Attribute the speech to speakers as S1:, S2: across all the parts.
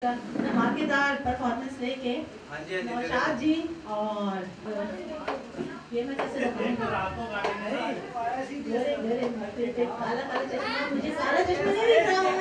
S1: धमाकेदार परफॉर्मेंस लेके
S2: हाँ जी, हाँ जी,
S1: नौशाद जी और ये मैं कैसे काला काला चश्मा, मुझे काला चश्मा नहीं दिख रहा।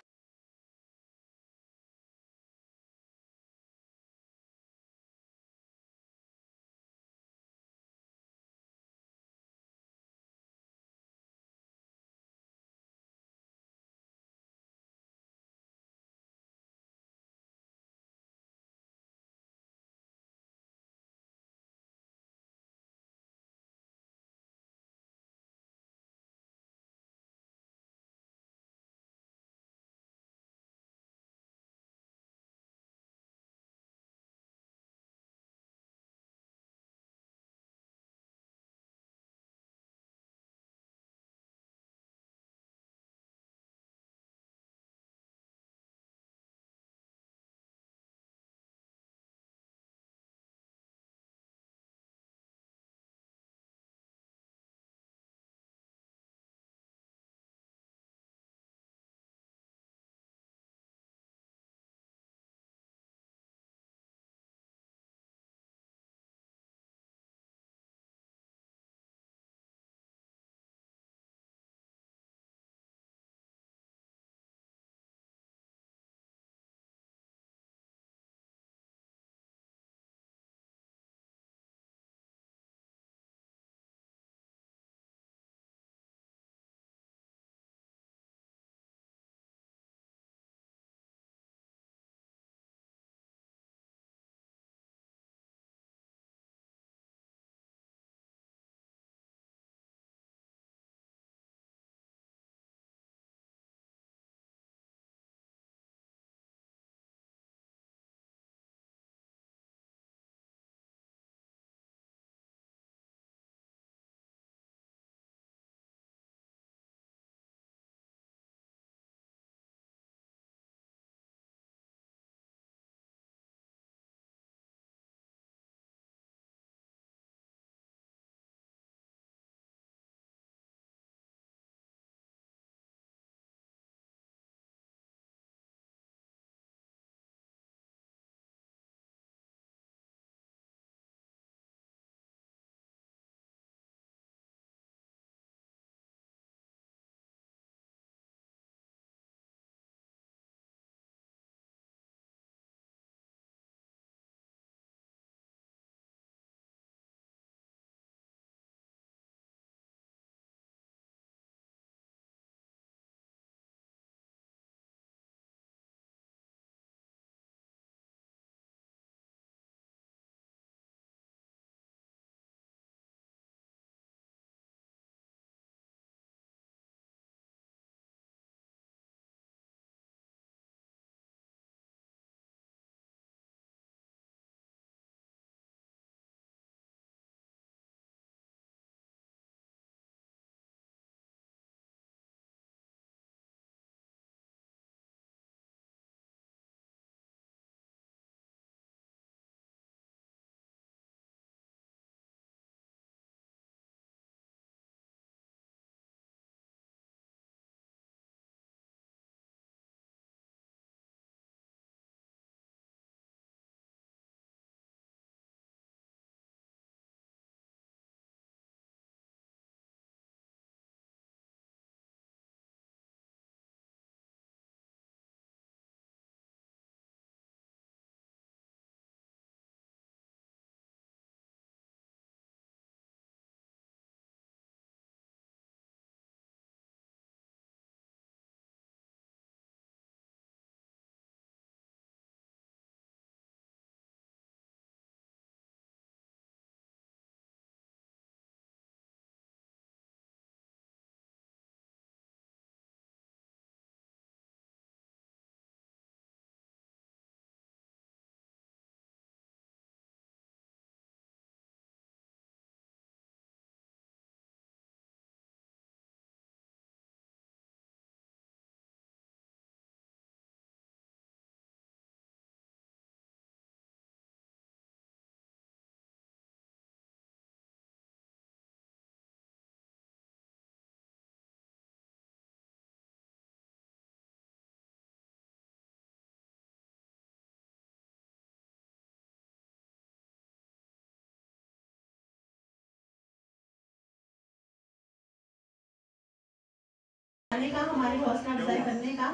S1: आने का, हमारी हौसला अफजाई करने का।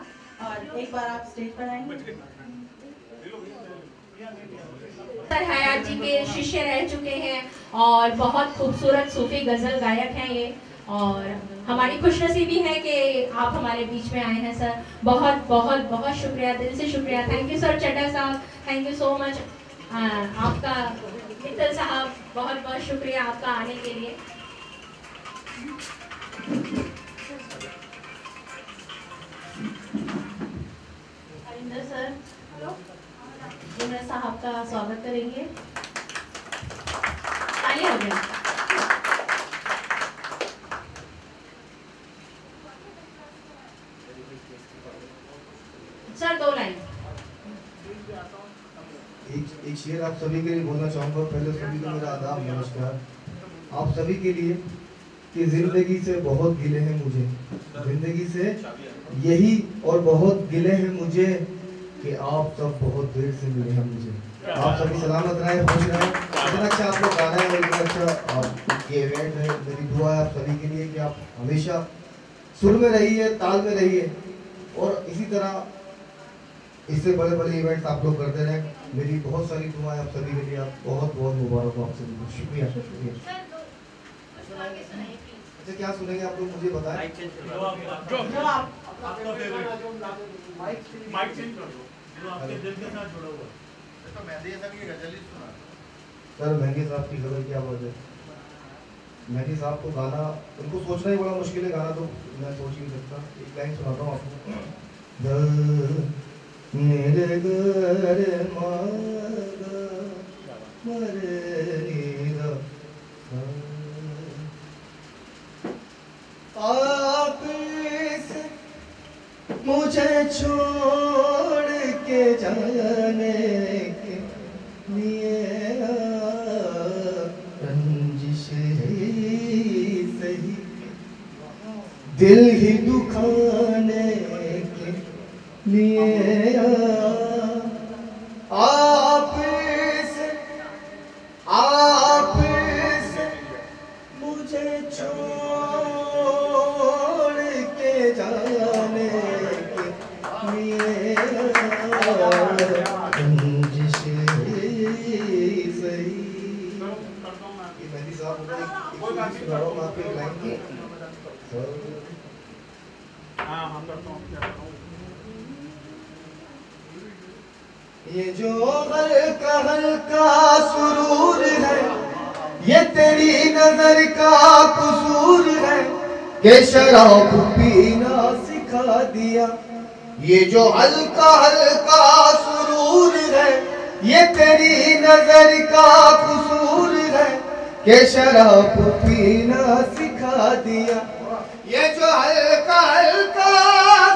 S1: और एक बार आप स्टेज पर आएंगे।
S2: सर हयात जी के शिष्य रह चुके हैं और बहुत खूबसूरत सूफी गजल गायक हैं ये, और हमारी खुशनसीबी है कि आप हमारे बीच में आए हैं सर। बहुत बहुत बहुत शुक्रिया, दिल से शुक्रिया। थैंक यू सर चड्ढा साहब, थैंक यू सो मच। आपका मित्तल साहब, बहुत बहुत शुक्रिया आपका आने के लिए।
S1: हरिंदर सर उमर साहब का स्वागत करेंगे। ताली हो गया।
S2: Sir 2 line.
S3: एक शेर आप सभी के लिए बोलना चाहूँगा। पहले सभी को मेरा आदाब, नमस्कार आप सभी के लिए कि जिंदगी से बहुत गिले हैं मुझे, जिंदगी से यही और बहुत गिले हैं मुझे कि आप सब बहुत देर से मिले हैं मुझे। आप सभी सलामत रहे, खुश रहे। इतना अच्छा आप लोग गाना है और इतना अच्छा ये इवेंट है। मेरी दुआ है आप सभी के लिए कि आप हमेशा सुर में रहिए, ताल में रहिए और इसी तरह इससे बड़े बड़े इवेंट्स आप लोग करते रहें। मेरी बहुत सारी दुआएं आप सभी के लिए। आप बहुत बहुत मुबारक हो आप सभी को। शुक्रिया शुक्रिया। अच्छा क्या सुनेंगे आप लोग मुझे बताएं।
S1: जो आप
S4: माइक चेंज कर दो, जो आपके दिल के साथ जुड़ा हुआ है। तो मेहंदी साहब की गजल ही सुना। सर
S3: मेहंदी साहब की गजल क्या बात है। मेहंदी साहब को गाना, उनको सोचना ही बड़ा मुश्किल है, गाना तो मैं सोच ही नहीं सकता। एक लाइन सुनाता हूँ आपको। मेरे घर मागा मरेगा आप मुझे छोड़ के जाने के लिए रंजिश सही दिल ही दुखाने के लिए आप से मुझे छोड़ के जाने के लिए रंजिश सही। ये मेहंदी साहब सुना रहा हूँ आपको एक लाइन।
S4: हाँ हम करता हूँ।
S3: ये जो हल्का हल्का सुरूर है ये तेरी नजर का कसूर है कि शराब पीना सिखा दिया। ये जो हल्का हल्का सुरूर है ये तेरी नजर का कसूर है कि शराब पीना सिखा दिया। ये जो हल्का हल्का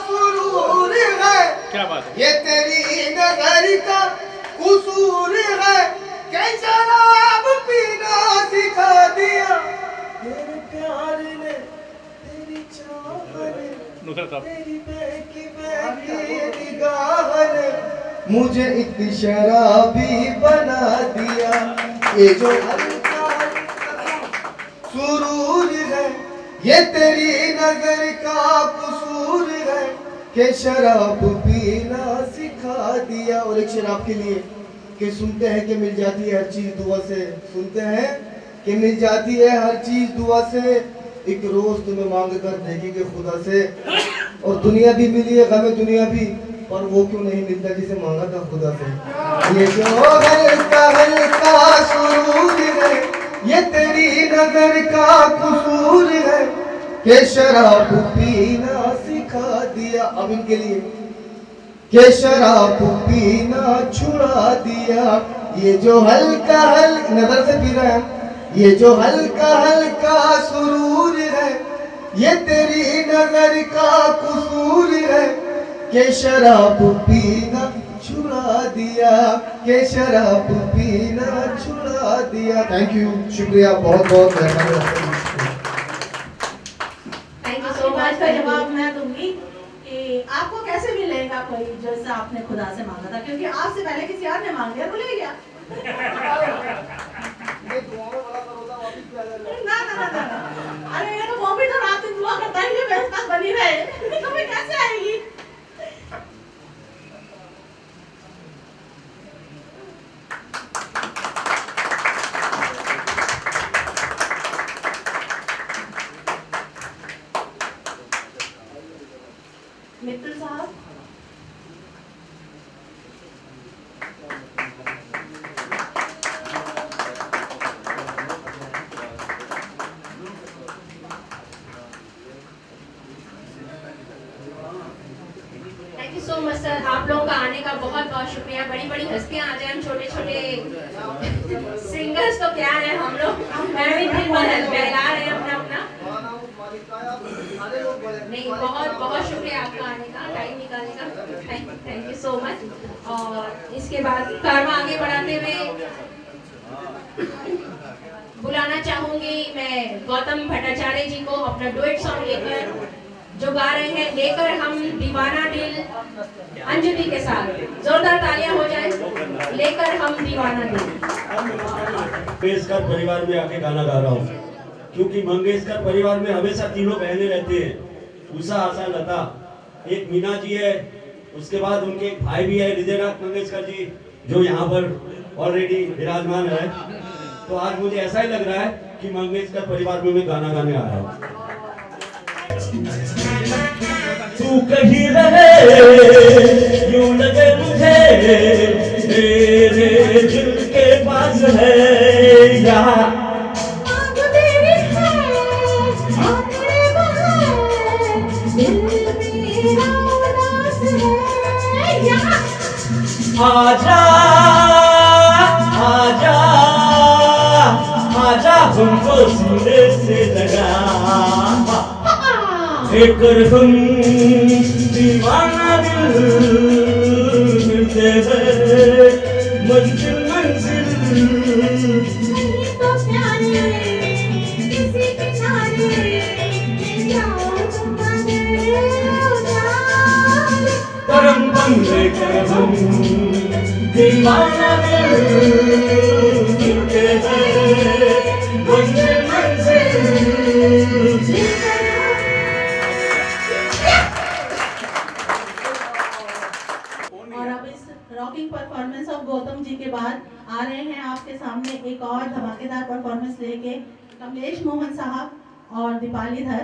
S3: सुरूर है
S4: क्या बात है,
S3: ये तेरी नजर का कसूर है कि शराब पीना सिखा दिया। तेरे प्यार ने तेरी चाह ने तेरी बेकी बेकी निगाह ने मुझे एक शराबी बना दिया। ये जो हल्का हल्का सुरूर है ये तेरी नजर का कसूर है कि शराब पीना सिखा दिया। और एक शराब के लिए कि सुनते हैं कि मिल जाती है हर चीज दुआ से, सुनते हैं कि मिल जाती है हर चीज दुआ से। एक रोज तुम्हें मांग कर देखेंगे खुदा से। और दुनिया भी मिली है गमे दुनिया भी, पर वो क्यों नहीं मिलता जिसे मांगा था खुदा से। ये जो हल्का हल्का सुरूर है ये तेरी नजर का कसूर है कि शराब पीना सिखा दिया। अब इनके लिए कि शराब पीना छुड़ा दिया। ये जो हल्का हल्का नजर से पी रहे हैं ये जो हल्का हल्का सुरूर है ये तेरी नजर का कसूर है कि शराब पीना छुड़ा दिया कि शराब पीना छुड़ा दिया। थैंक यू, शुक्रिया, बहुत बहुत मेहरबानी।
S1: Thank you so much. का जवाब मैं दूंगी कि आपको कैसे मिलेगा कोई जैसा आपने खुदा से मांगा था, क्योंकि आपसे पहले किसी और ने मांग लिया, भूल गया। ना ना ना ना, अरे ये तो वो भी तो रात दिन दुआ करता है कि व्यवस्था बनी रहे।
S2: सर, आप लोगों का आने का बहुत बहुत शुक्रिया। बड़ी बड़ी हस्तियां आ जाए, हम छोटे छोटे सिंगर्स तो क्या है हम लोग, मैं भी दिल बहला रहे हैं अपना अपना। नहीं, बहुत बहुत शुक्रिया आपका आने का, टाइम निकालने का, थैंक यू सो मच। और इसके बाद कारवां आगे बढ़ाते हुए बुलाना चाहूंगी मैं गौतम भट्टाचार्य जी को अपना डुएट सॉन्ग लेकर, जो गा रहे हैं लेकर हम दीवाना दिल, अंजलि के साथ जोरदार तालियां हो जाए। लेकर हम दीवाना दिल।
S5: मंगेशकर परिवार में आके गाना गा रहा हूँ, क्योंकि मंगेशकर परिवार में हमेशा तीनों बहनें रहती हैं, उषा, आशा, लता। एक मीना जी है, उसके बाद उनके एक भाई भी है हृदयनाथ मंगेशकर जी, जो यहाँ पर ऑलरेडी विराजमान है। तो आज मुझे ऐसा ही लग रहा है कि मंगेशकर परिवार में मैं गाना गाने आ रहा हूँ। तू कहीं रहे यूं लगे मुझे, मेरे दिल के पास है यहाँ। आजा आजा आजा हमको सीने से लगा, लेकर हम दीवाना दिल, मिलते हैं मंजिल मंजिल।
S6: नहीं तो प्यारे किसी किनारे जाओ तुम्हारे उजाले,
S5: करम बन लेकर हम दीवाना दिल, मिलते हैं मंजिल मंजिल।
S1: Rocking performance of Gautam ji के बाद आ रहे हैं आपके सामने एक और धमाकेदार परफॉर्मेंस लेके कमलेश मोहन साहब और दीपाली धर।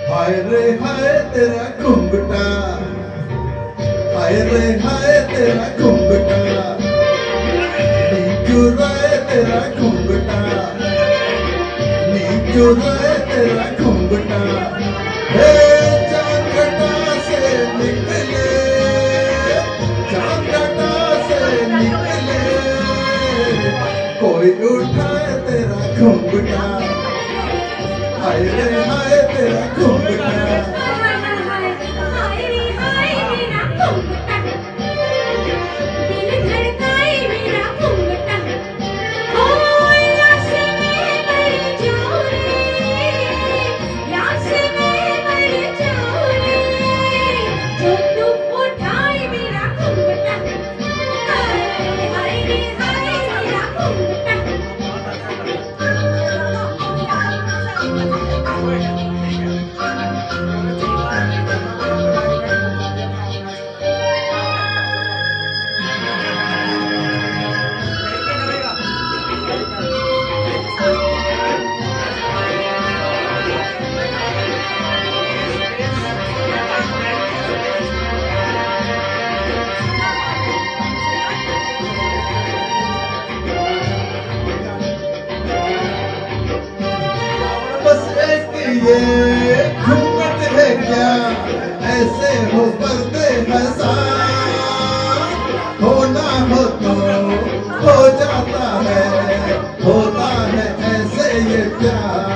S3: हाय रे हाय तेरा घुंघटा, हाय रे हाय तेरा घुंघटा, नीचू रे तेरा घुंघटा, नीचू रे तेरा घुंघटा। हे चांदटा से निकले, चांदटा से निकले, कोई उठाए तेरा घुंघटा, हाय रे हाय तेरा घुंघटा। ये घूंघट है क्या, ऐसे हो पर्दे हज़ार, होना हो तो हो जाता है, होता है ऐसे ये प्यार।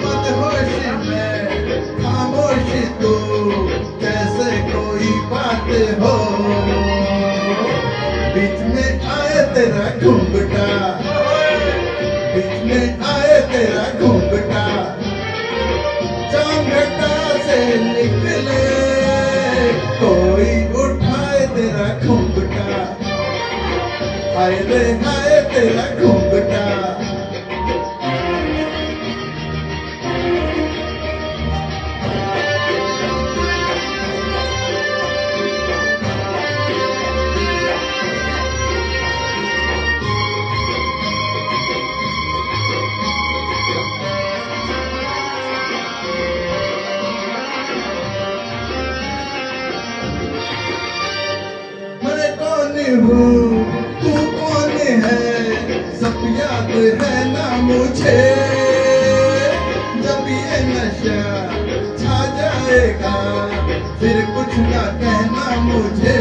S3: मदहोश में खामोश तू कैसे कोई बात हो, बीच में आए तेरा घूंघटा, बीच में आए तेरा घूंघटा, चौघटा से निकले कोई उठाए तेरा घूंघटा, हाय रे हाय तेरा घूंघटा। मैं कौन हूँ तू कौन है, सब याद है ना मुझे, जब ये नशा छा जाएगा फिर कुछ ना कहना मुझे।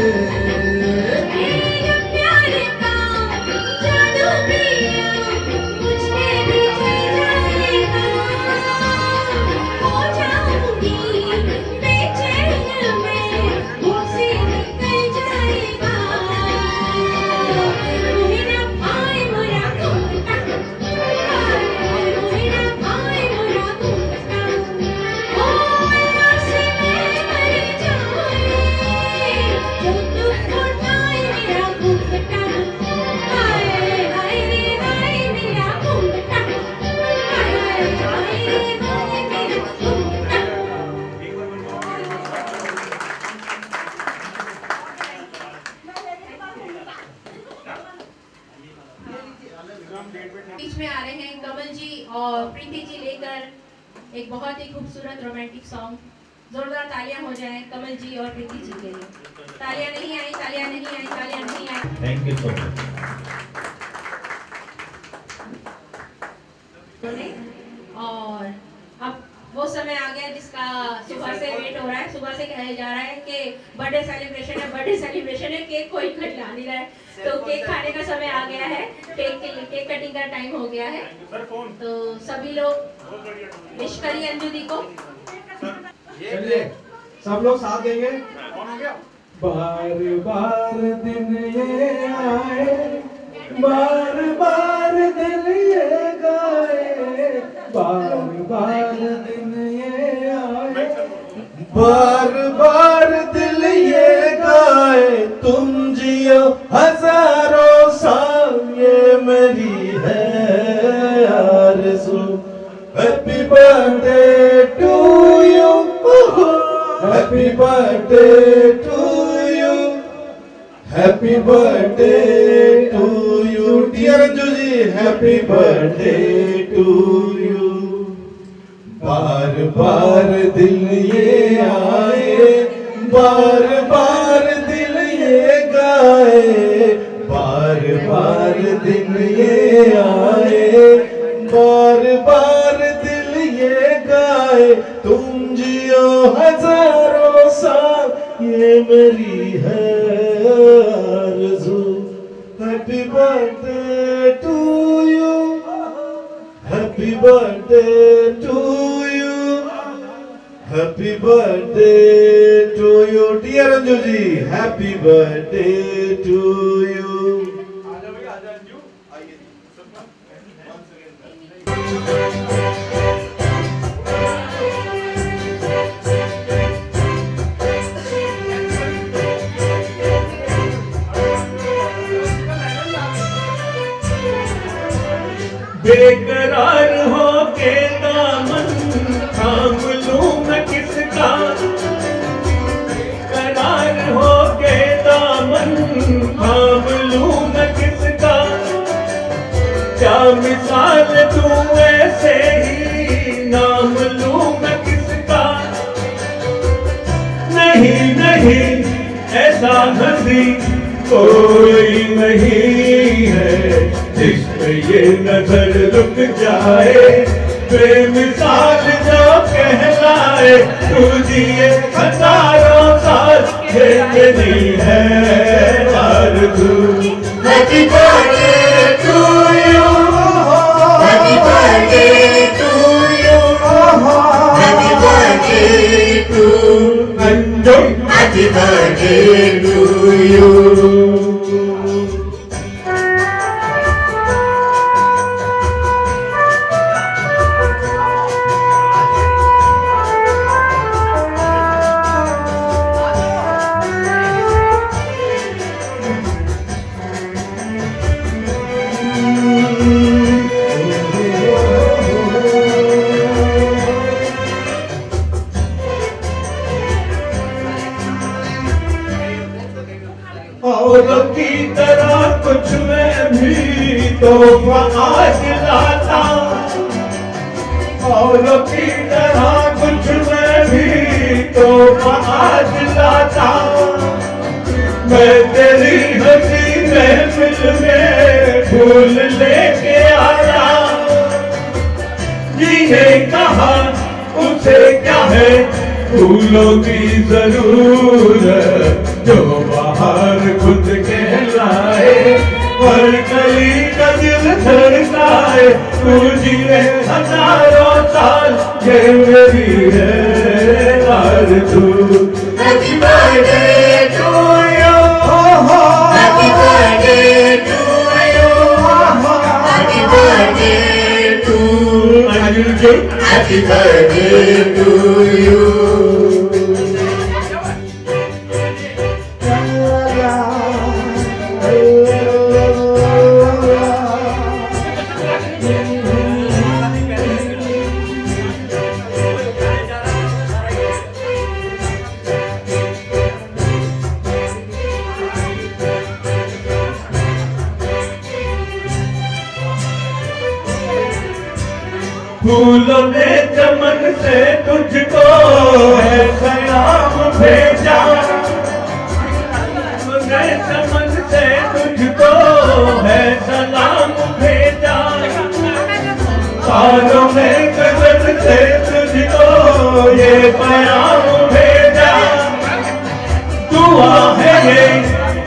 S2: बीच में आ रहे हैं कमल जी और प्रीति जी लेकर एक बहुत ही खूबसूरत रोमांटिक सॉन्ग। जोरदार तालियां हो जाएं कमल जी और प्रीति जी के लिए। तालियां नहीं आई, तालियां नहीं आई, तालियां नहीं आई।
S5: Thank you so much.
S2: और अब वो समय आ गया जिसका सुबह से वेट हो रहा है। सुबह से कहा जा रहा है कि बर्थडे सेलिब्रेशन है, बर्थडे सेलिब्रेशन है, केक कोई खिला नहीं रहा है, तो केक खाने का समय आ गया है। केक कटिंग का टाइम हो गया है, तो सभी लोग विश करिए अंजू दी को।
S3: चलिए सब लोग साथ देंगे। बार बार दिन ये आए, बार बार दिन ये गाए, बार बार दिन ये आए, बार बार दिल ये गाए, तुम जियो हजारों साल ये मेरी है आरज़ू। Happy birthday to you, happy birthday to you, happy birthday to you dear Anju ji, happy birthday to you. बार बार दिल ये आए, बार बार दिल ये गाए, बार बार दिल ये आए, बार बार दिल ये गाए, तुम जियो हजारों साल ये मेरी है आरज़ू। Happy birthday to you, happy birthday to you, happy birthday to you dear Anju ji, happy birthday to you.
S7: बेकरार हो के दामन थाम लूं मैं किसका, करार हो के दामन थाम लूं मैं किसका, क्या मिसाल दूं ऐसे ही नाम लूं मैं किसका। नहीं नहीं ऐसा हंसी कोई नहीं है जिसमें ये नजर रुक जाए, बेमिसाल जो कहलाए, तू जिए हजारों साल ये मेरी है आरज़ू। Happy birthday to you, happy birthday तोहफा आज लाता, औरों की तरह कुछ मैं भी तोहफा आज लाता। मैं तेरी हंसी महफिल में फूल लेके आया, जिन्हे कहा उसे क्या है फूलों की जरूरत, जो बाहर खुद कहलाए और कली का दिल धड़काए। तू जिए हजारों साल ये मेरी है आरज़ू। Happy birthday to you, Happy birthday to you, Happy birthday to you, Happy birthday to you। फूलों ने चमन से तुझको है सलाम भेजा, ने चमन से तुझको है सलाम भेजा। तारों ने गगन से तुझको ये पैगाम भेजा। दुआ है ये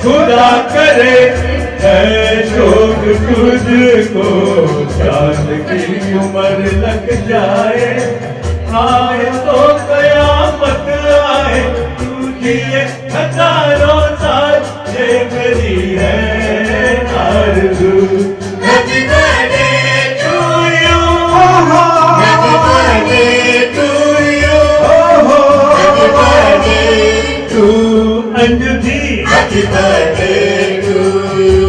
S7: खुदा करे शोक तुझको चांद की उम्र लग जाए, आए तो कयामत आए। तू जिए हजारों साल ये मेरी है आरज़ू। Happy birthday to you, Happy birthday to you, Happy birthday to Anju ji, Happy birthday to you।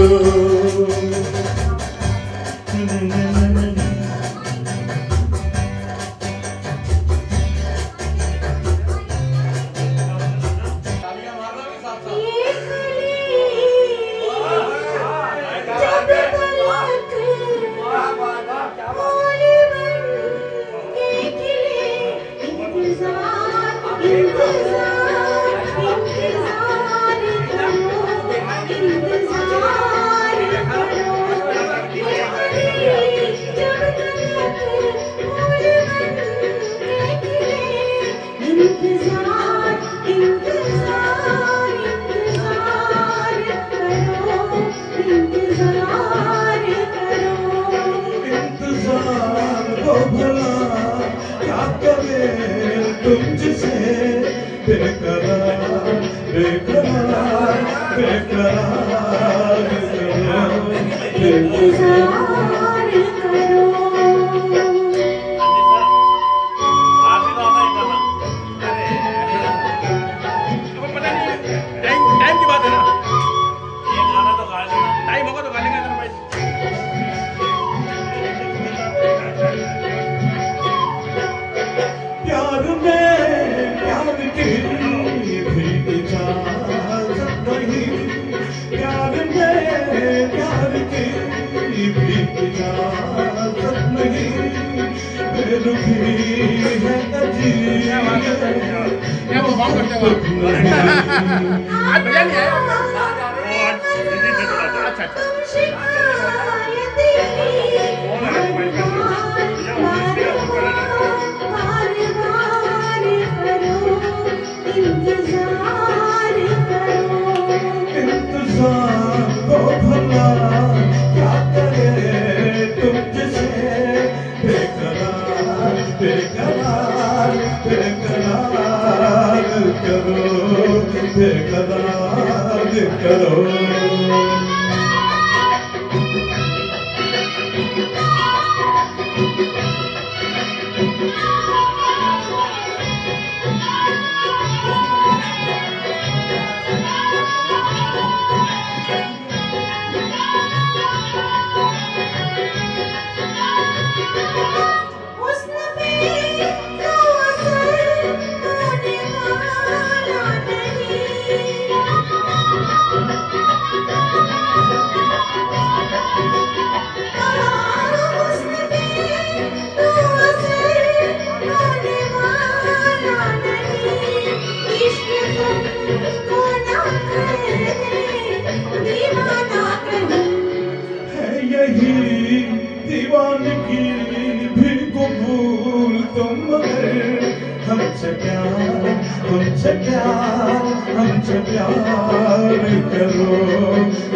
S7: हमसे प्यार हमसे प्यार हमसे प्यार करो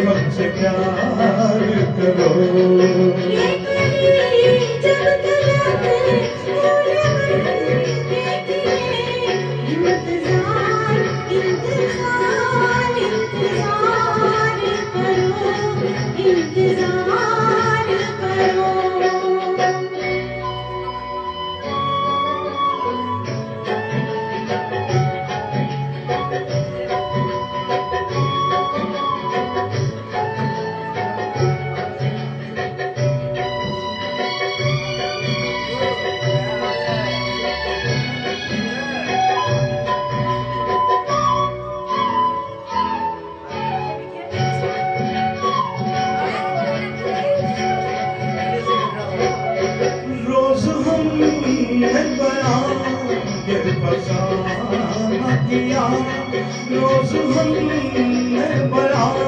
S7: हमसे प्यार करो रोज हमने बयान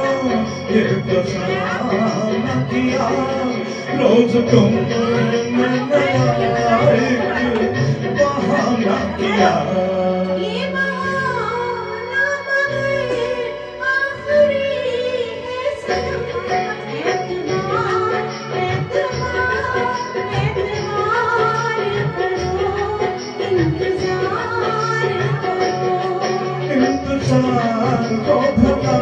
S7: ये फसाना किया रोज तुमने नया एक बहाना किया को भला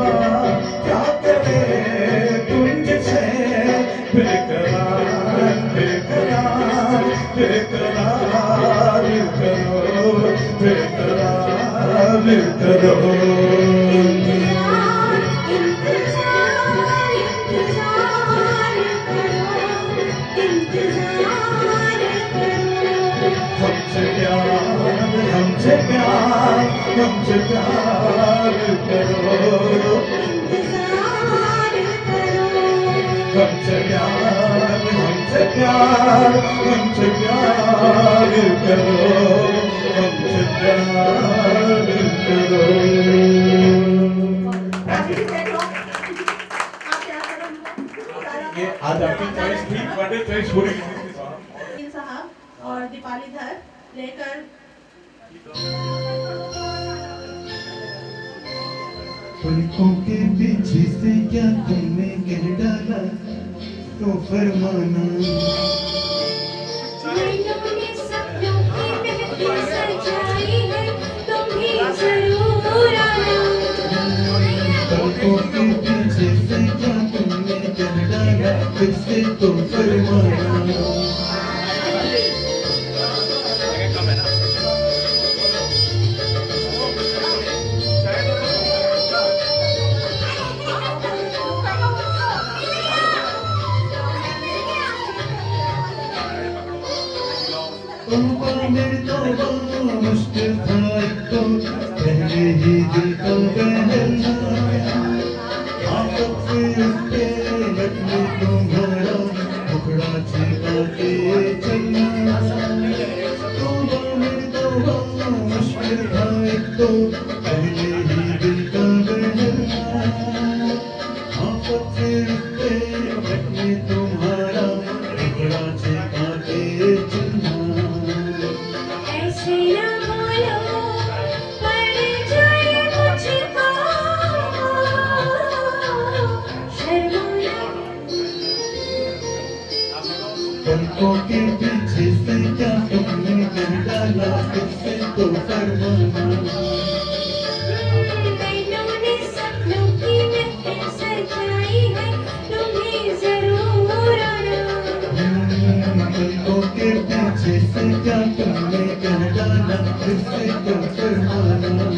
S7: क्या करे तुझसे बेकरार बेकरार बेकरार करो बेकरार करो हमसे प्यार हमसे प्यार हमसे प्यार करो हमसे प्यार हमसे प्यार हमसे प्यार करो हमसे प्यार करो ये आज आपकी चॉइस थी बर्थडे चॉइस पूरी
S1: साहब और दीपाली धर लेकर
S7: पलकों के पीछे से क्या तुमने कह डाला तो फरमाना पलकों के पीछे से क्या तुमने कह डाला फिर से तो फरमाना मुश्किल था एक तो पहले ही दिल का बहलना आफत से उसके लगने तुम्हारा मुखड़ा छिपा के चलना मुश्किल था एक तो पहले ही दिल का बहलना आफत से उसके लगने तुम्हारा मुखड़ा छिपा के चलना पलकों के पीछे से क्या तुमने कह डाला फिर से तो फरमाना
S6: सपनों की महफिल सजाई है तुम्हें जरूर आना
S7: पलकों के पीछे से क्या तुमने कह डाला फिर से तो फरमाना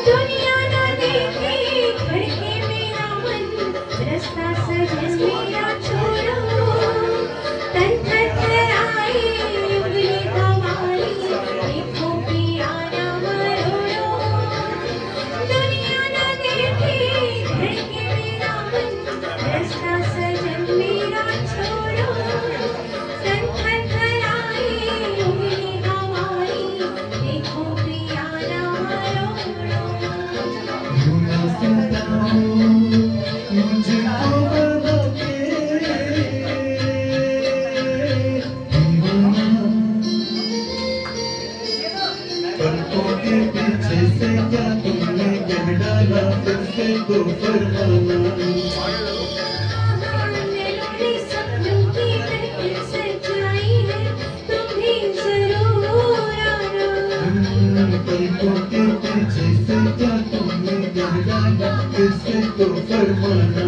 S6: दुनिया न देख
S7: पलकों के पीछे से क्या तुमने कह डाला, फिर से तो फरमाना।
S6: मेरे सपनों की महफिल सजाई है, तुम भी जरूर आना।
S7: पलकों के पीछे से क्या तुमने कह डाला, फिर से तो फरमाना।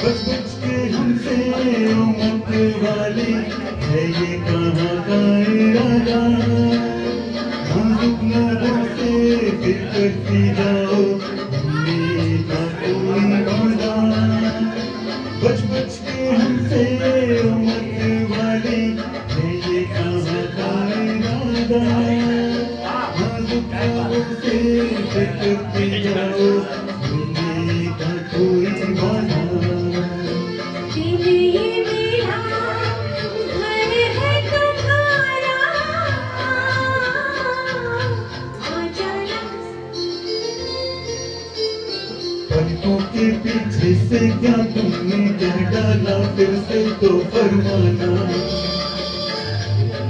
S7: बच बच के हमसे उम्र वाली है ये कहाँ का इरादा, हम दुनिया से फिर करती जाओ का कोई वादा। बच बच के हमसे उम्र वाली है ये कहाँ का इरादा, हम दुनिया से फिर करती जाओ का कोई वादा। पलकों के पीछे से क्या तुमने कह डाला, फिर से तो फरमाना।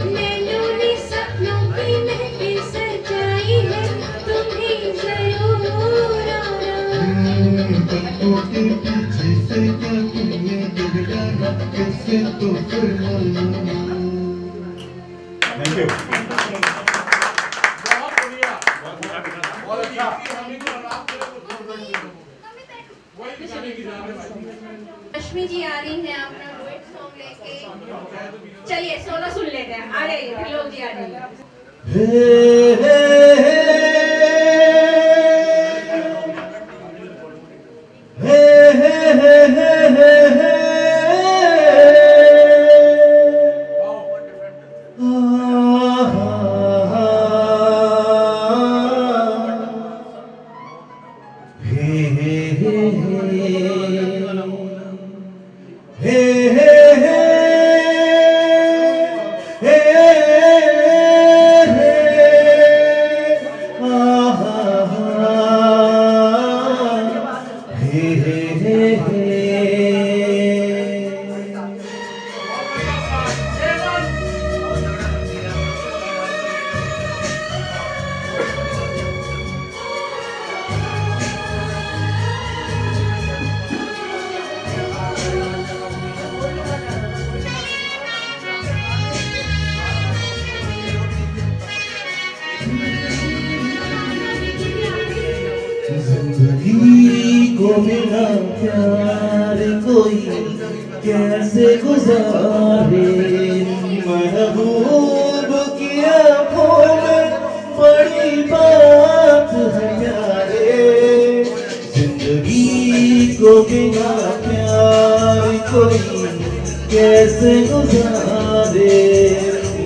S6: मैंने सपनों की महफिल सजाई है, तुम भी जरूर आना।
S7: पलकों के पीछे से क्या तुमने कह डाला, फिर से तो फरमाना।
S5: Thank you.
S2: रश्मि जी आ रही हैं अपना डुएट सॉन्ग लेके। चलिए सोलो सुन लेते हैं। आ जाइए लोग जी, आ जाइए।
S7: जिंदगी को बिना प्यार कोई कैसे गुजारे, महबूब की आँखों में बड़ी बात है प्यारे। जिंदगी को बिना प्यार कोई कैसे गुजारे,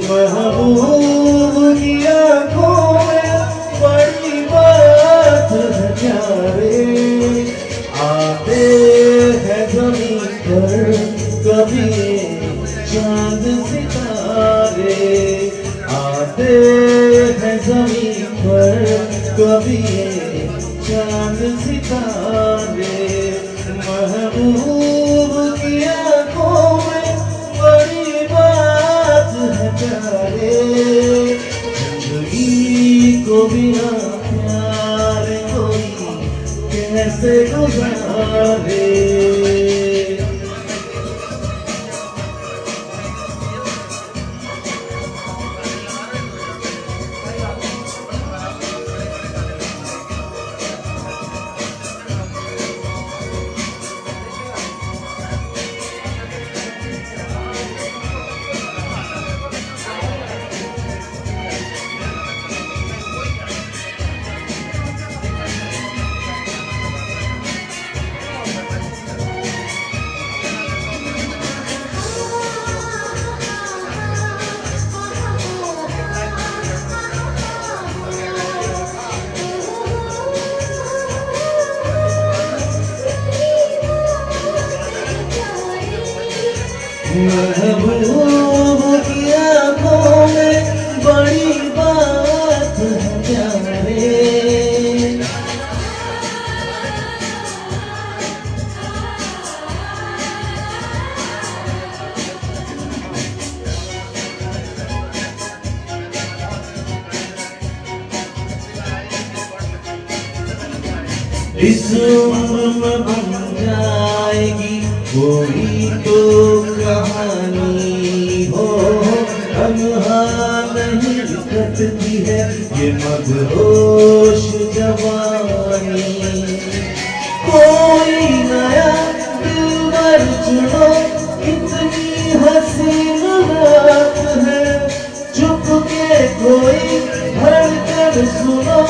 S7: महबूब की आँखों में बड़ी बात है प्यारे। आते हैं ज़मीन पर कभी चांद सितारे, आते हैं ज़मीन पर कभी चांद सितारे। महबूब की आँखों में बड़ी बात है प्यारे। जिंदगी को बिना प्यार कोई कैसे गुजारे। महबूब की आंखों में बड़ी बात है प्यारे। इस उम्र में बन जाएगी कोई तो कहानी हो, तन्हा नहीं कटती है ये मदहोश जवानी। कोई नया दिलबर चुनो, कितनी हसीन रात है, चुप के कोई धड़कन सुनो,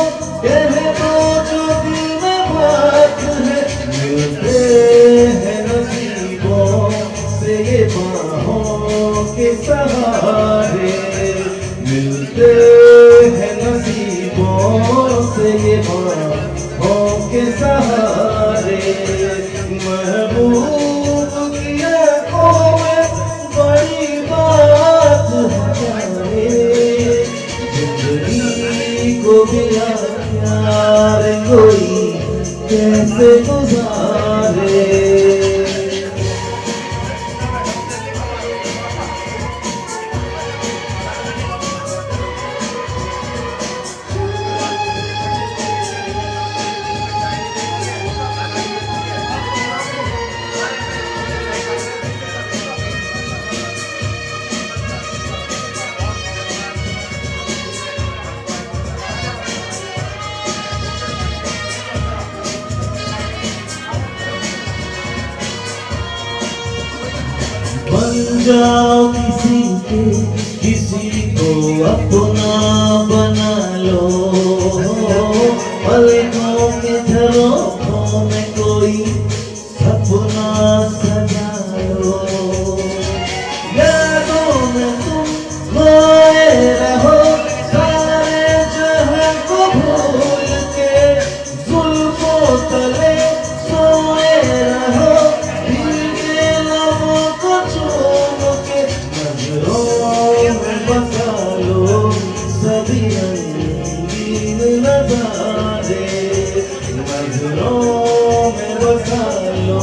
S7: कह दो जो दिल में बात है। मिलते हैं नसीबों से ये बाहों के सहारे, मिलते हैं नसीबों से ये बाहों के सहारे। महबूब की आंखों में बड़ी बात है प्यारे। जिंदगी को भी प्यार कोई कैसे गुजारे। बन जाओ किसी के, किसी को अपना बना लो, पलकों के झरोखों में कोई सपना सजा लो। यादों में तुम खोए रहो सारे जहां को भूल के, जुल्फों तले सोए रहो दिल के लबों को चूम के। नजरों में बसा लो सभी रंगीन नजारे, नजरों में बसा लो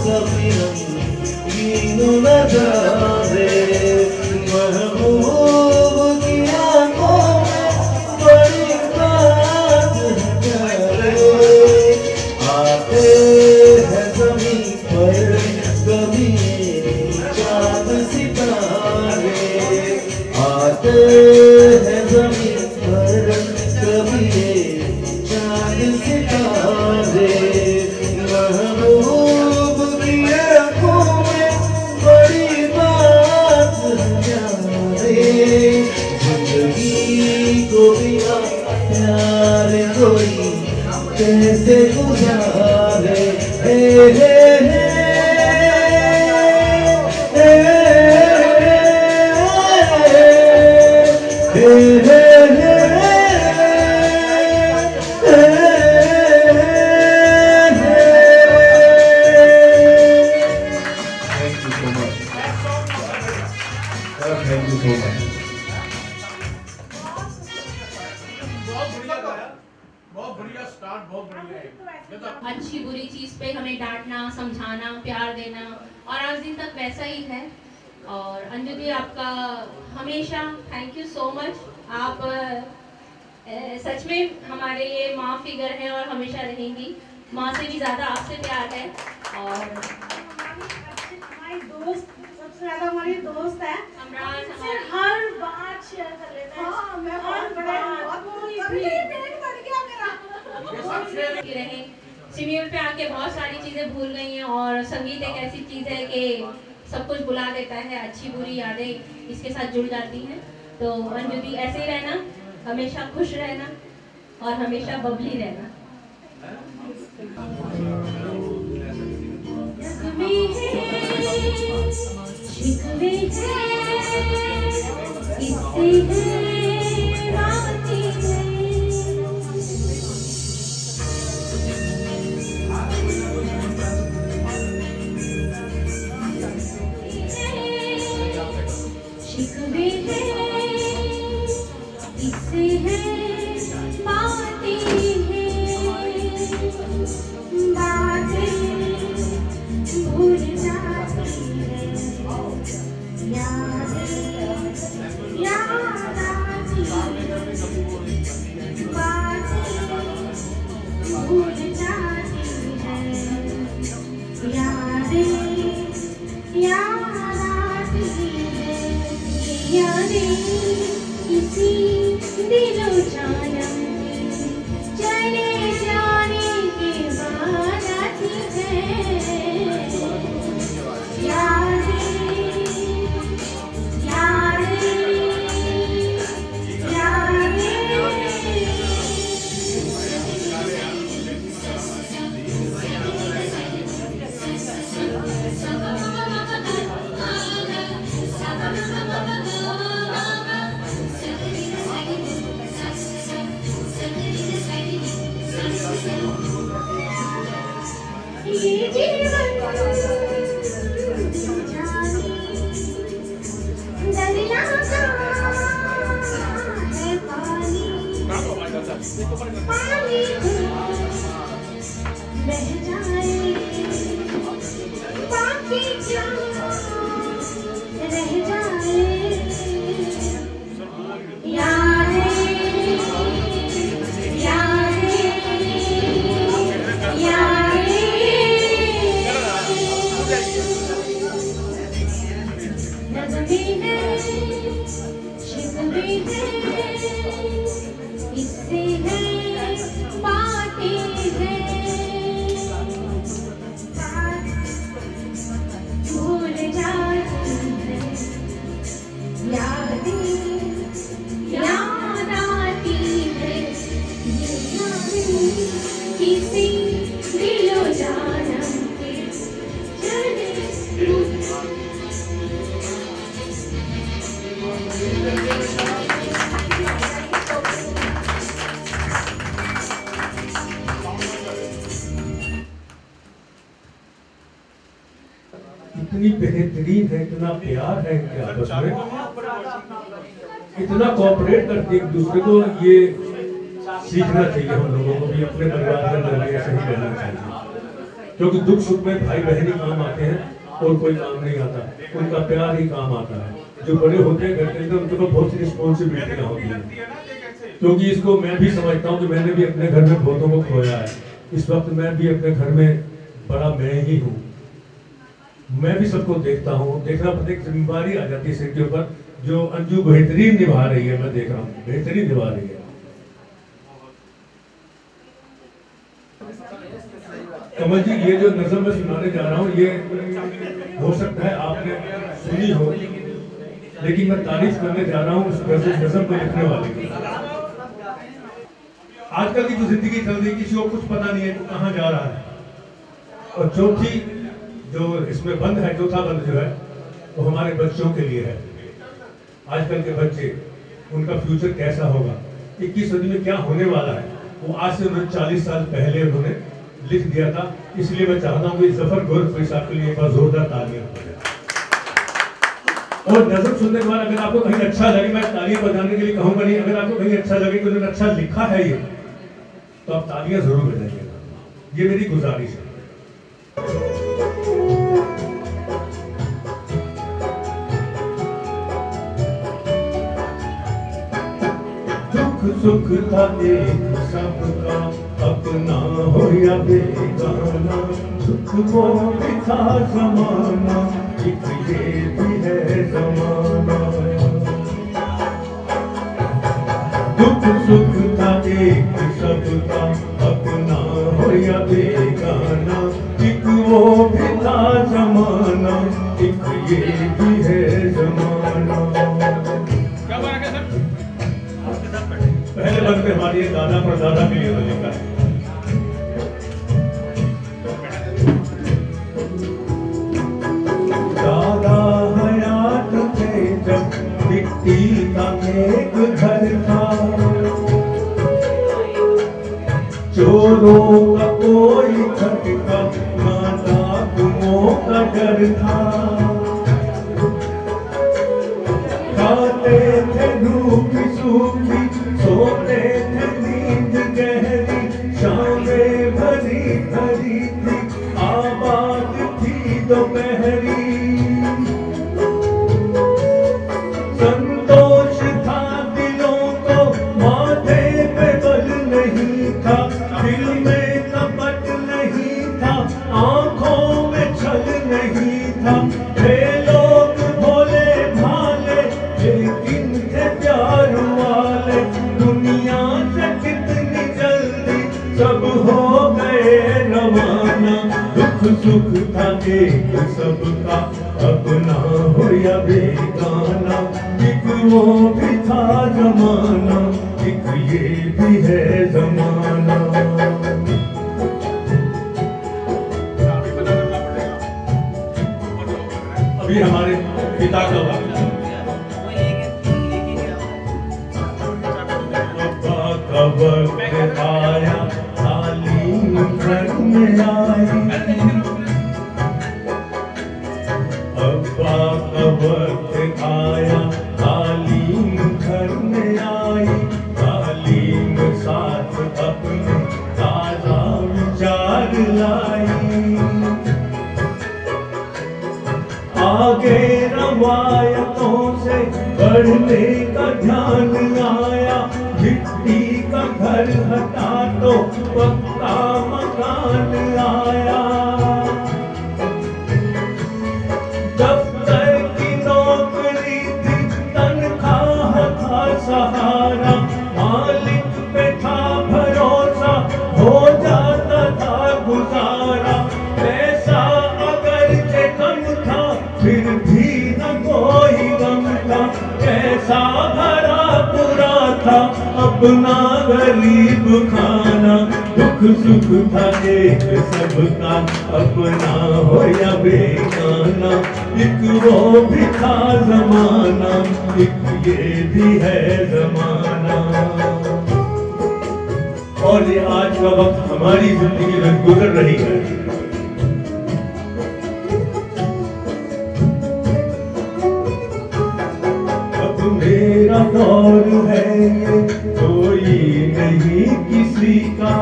S7: सभी रंगीन नजारे। महबूब की आंखों में बड़ी बात है प्यारे। आते हैं ज़मीं पर कभी चाँद सितारे, आते हैं ज़मीं पर कभी चाँद सितारे। महबूब की आंखों में बड़ी बात है प्यारे। जिंदगी को बिना प्यार कोई कैसे गुजारे। हे हे हे Thank you so much.
S4: बहुत बढ़िया गाया, बहुत बढ़िया स्टार्ट, बहुत बढ़िया है।
S2: अच्छी बुरी चीज़ पे हमें डांटना, समझाना, प्यार देना और आज दिन तक वैसा ही है। और अंजू दी आपका हमेशा थैंक यू सो मच। आप सच में हमारे लिए माँ फिगर हैं और हमेशा रहेंगी। माँ से भी ज़्यादा आपसे प्यार है। और
S1: हमारी दोस्त, सबसे ज़्यादा हमारी दोस्त है।
S2: हमराज
S1: से हर बात शेयर कर लेते हैं। हाँ, मैं हर बात कभी डेट बढ़ गया मेरा।
S2: रहे सिम्यूल पे आके बहुत सारी चीज़ें भूल गई हैं और संगीत एक ऐसी चीज़ है कि सब कुछ भुला देता है। अच्छी बुरी यादें इसके साथ जुड़ जाती हैं। तो अंजू दी ऐसे ही रहना, हमेशा खुश रहना और हमेशा बबली रहना।
S6: भूल जाती है यादें याद आती है बातें भूल जाती है यादें याद आती है यादें किसी दिलो जानम चले जाने के बाद आती है यादें यादें ये जीवन जाने दरिया का है पानी पानी बह जाए बाकी क्या रह जाए यादें यादें यादें नज़्में हैं शिकवे हैं इससे हैं बातें हैं भूल जाती है यादें याद आती है ये यादें किसी दिलो जानम के चले
S8: इतनी बेहतरीन है, इतना प्यार है इनके आपस में, इतना कोऑपरेट करते एक दूसरे को। ये सीखना चाहिए हम लोगों को भी, अपने परिवार के अंदर भी ऐसे ही रहना चाहिए, क्योंकि दुख सुख में भाई बहन ही काम आते हैं और कोई काम नहीं आता, उनका प्यार ही काम आता है। जो बड़े होते हैं घर के अंदर उनके पास बहुत सी रिस्पॉन्सिबिलिटियाँ होती हैं, क्योंकि इसको मैं भी समझता हूँ कि मैंने भी अपने घर में बहुतों को खोया है। इस वक्त मैं भी अपने घर में बड़ा मैं ही हूँ, मैं भी सबको देखता हूँ, देखना पड़ता है, जिम्मेदारी आ जाती है सिर के ऊपर। जो अंजू बेहतरीन निभा रही है, मैं देख रहा हूँ बेहतरीन निभा रही है। कमल जी, ये जो नज़म मैं सुनाने जा रहा हूँ, ये हो सकता है आपने सुनी हो, लेकिन मैं तारीफ करने जा रहा हूँ उस नज़म को लिखने वाले की। आजकल की जो जिंदगी चल रही है, किसी को कुछ पता नहीं है वो कहाँ जा रहा है। और चौथी जो इसमें बंद है, चौथा बंद जो है वो हमारे बच्चों के लिए है। आजकल के बच्चे, उनका फ्यूचर कैसा होगा, 21 सदी में क्या होने वाला है, वो आज से उन्होंने 40 साल पहले उन्होंने लिख दिया था। इसलिए मैं चाहता हूँ कि जफर गोरखपुरी साहब के लिए एक बार जोरदार तालियां हो जाए। और नज़म सुनने के बाद अगर आपको कहीं अच्छा लगे, मैं तालियां बजाने के लिए कहूँगा नहीं, अगर आपको कहीं अच्छा लगे कि उन्होंने अच्छा लिखा है ये, तो आप तालियां जरूर बजाइएगा, ये मेरी गुजारिश है। सुख था एक सबका, अपना हो या बेगाना, सुख वो भी था ज़माना, एक ये भी है ज़माना। दुख सुख था एक सबका, अपना हो या बेगाना, एक वो भी था ज़माना, एक ये भी है ज़माना। पहले बंद में हमारी दादा परदादा के लिए लिखा है। दादा हयात थे जब मिट्टी का एक घर था, चोरों का कोई खटका ना डाकुओं का डर था। खाते थे धूप सूखी, सोते थे नींद गहरी, शामें भरी भरी थी, आबाद थी दो दोपहरी संतोष था दिलों को माथे पे बल नहीं था दिल में कपट नहीं था आंखों में छल नहीं था थे लोग भोले भाले लेकिन थे प्यार वाले दुनिया से कितनी जल्दी सब हो गए रवाना दुख सुख था एक सबका अपना हो या बेगाना एक वो भी था जमाना एक ये भी है जमाना अभी हमारे पिता का वक्त का वक्त आया तालीम घर में आई अब्बा का वक्त आया तालीम घर में आई तालीम साथ अपने ताजा विचार लाई आगे रवायतों से बढ़ने का ध्यान आया मिट्टी का घर हटा तो पक्का मकान आया दफ्तर की नौकरी थी तनख्वाह था सहारा मालिक पे था भरोसा हो जाता था गुजारा पैसा अगर से कम था फिर भी न कोई गम था कैसा भरा पूरा था अपना गरीब खाना दुख सुख था एक सबका अपना हो या बेगाना एक वो भी था जमाना एक ये भी है जमाना और ये आज का वक्त हमारी जिंदगी में गुजर रही है मेरा दौर है ये कोई नहीं किसी का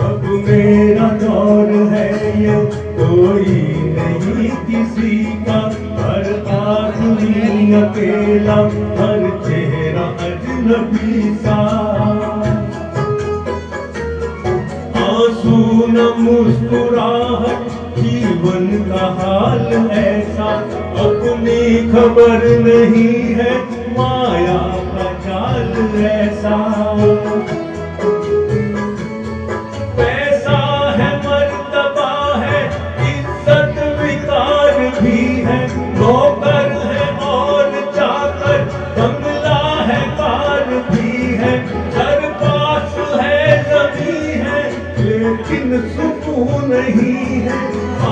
S8: अब मेरा दौर है ये कोई नहीं किसी का हर आदमी अकेला हर चेहरा अजनबी सा आंसू न मुस्कुराहट जीवन का हाल ऐसा अपनी खबर नहीं है माया का जाल ऐसा पैसा है मर्तबा है इज्जत विकार भी है नौकर है और चाकर बंगला है कार भी है घर पास है जमीन है लेकिन सुकून नहीं है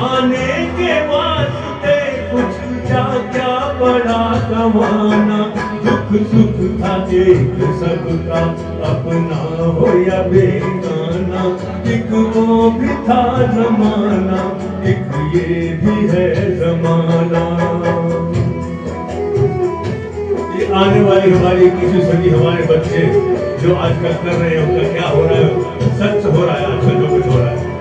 S8: आने के वास्ते कुछ क्या बड़ा कमाना दुख सुख था एक सबका अपना हो या बेगाना एक वो भी था जमाना एक ये भी है जमाना ये आने वाली हमारी किसी सदी हमारे बच्चे जो आजकल कर रहे हैं उनका क्या हो रहा है सच हो रहा है आजकल जो कुछ हो रहा है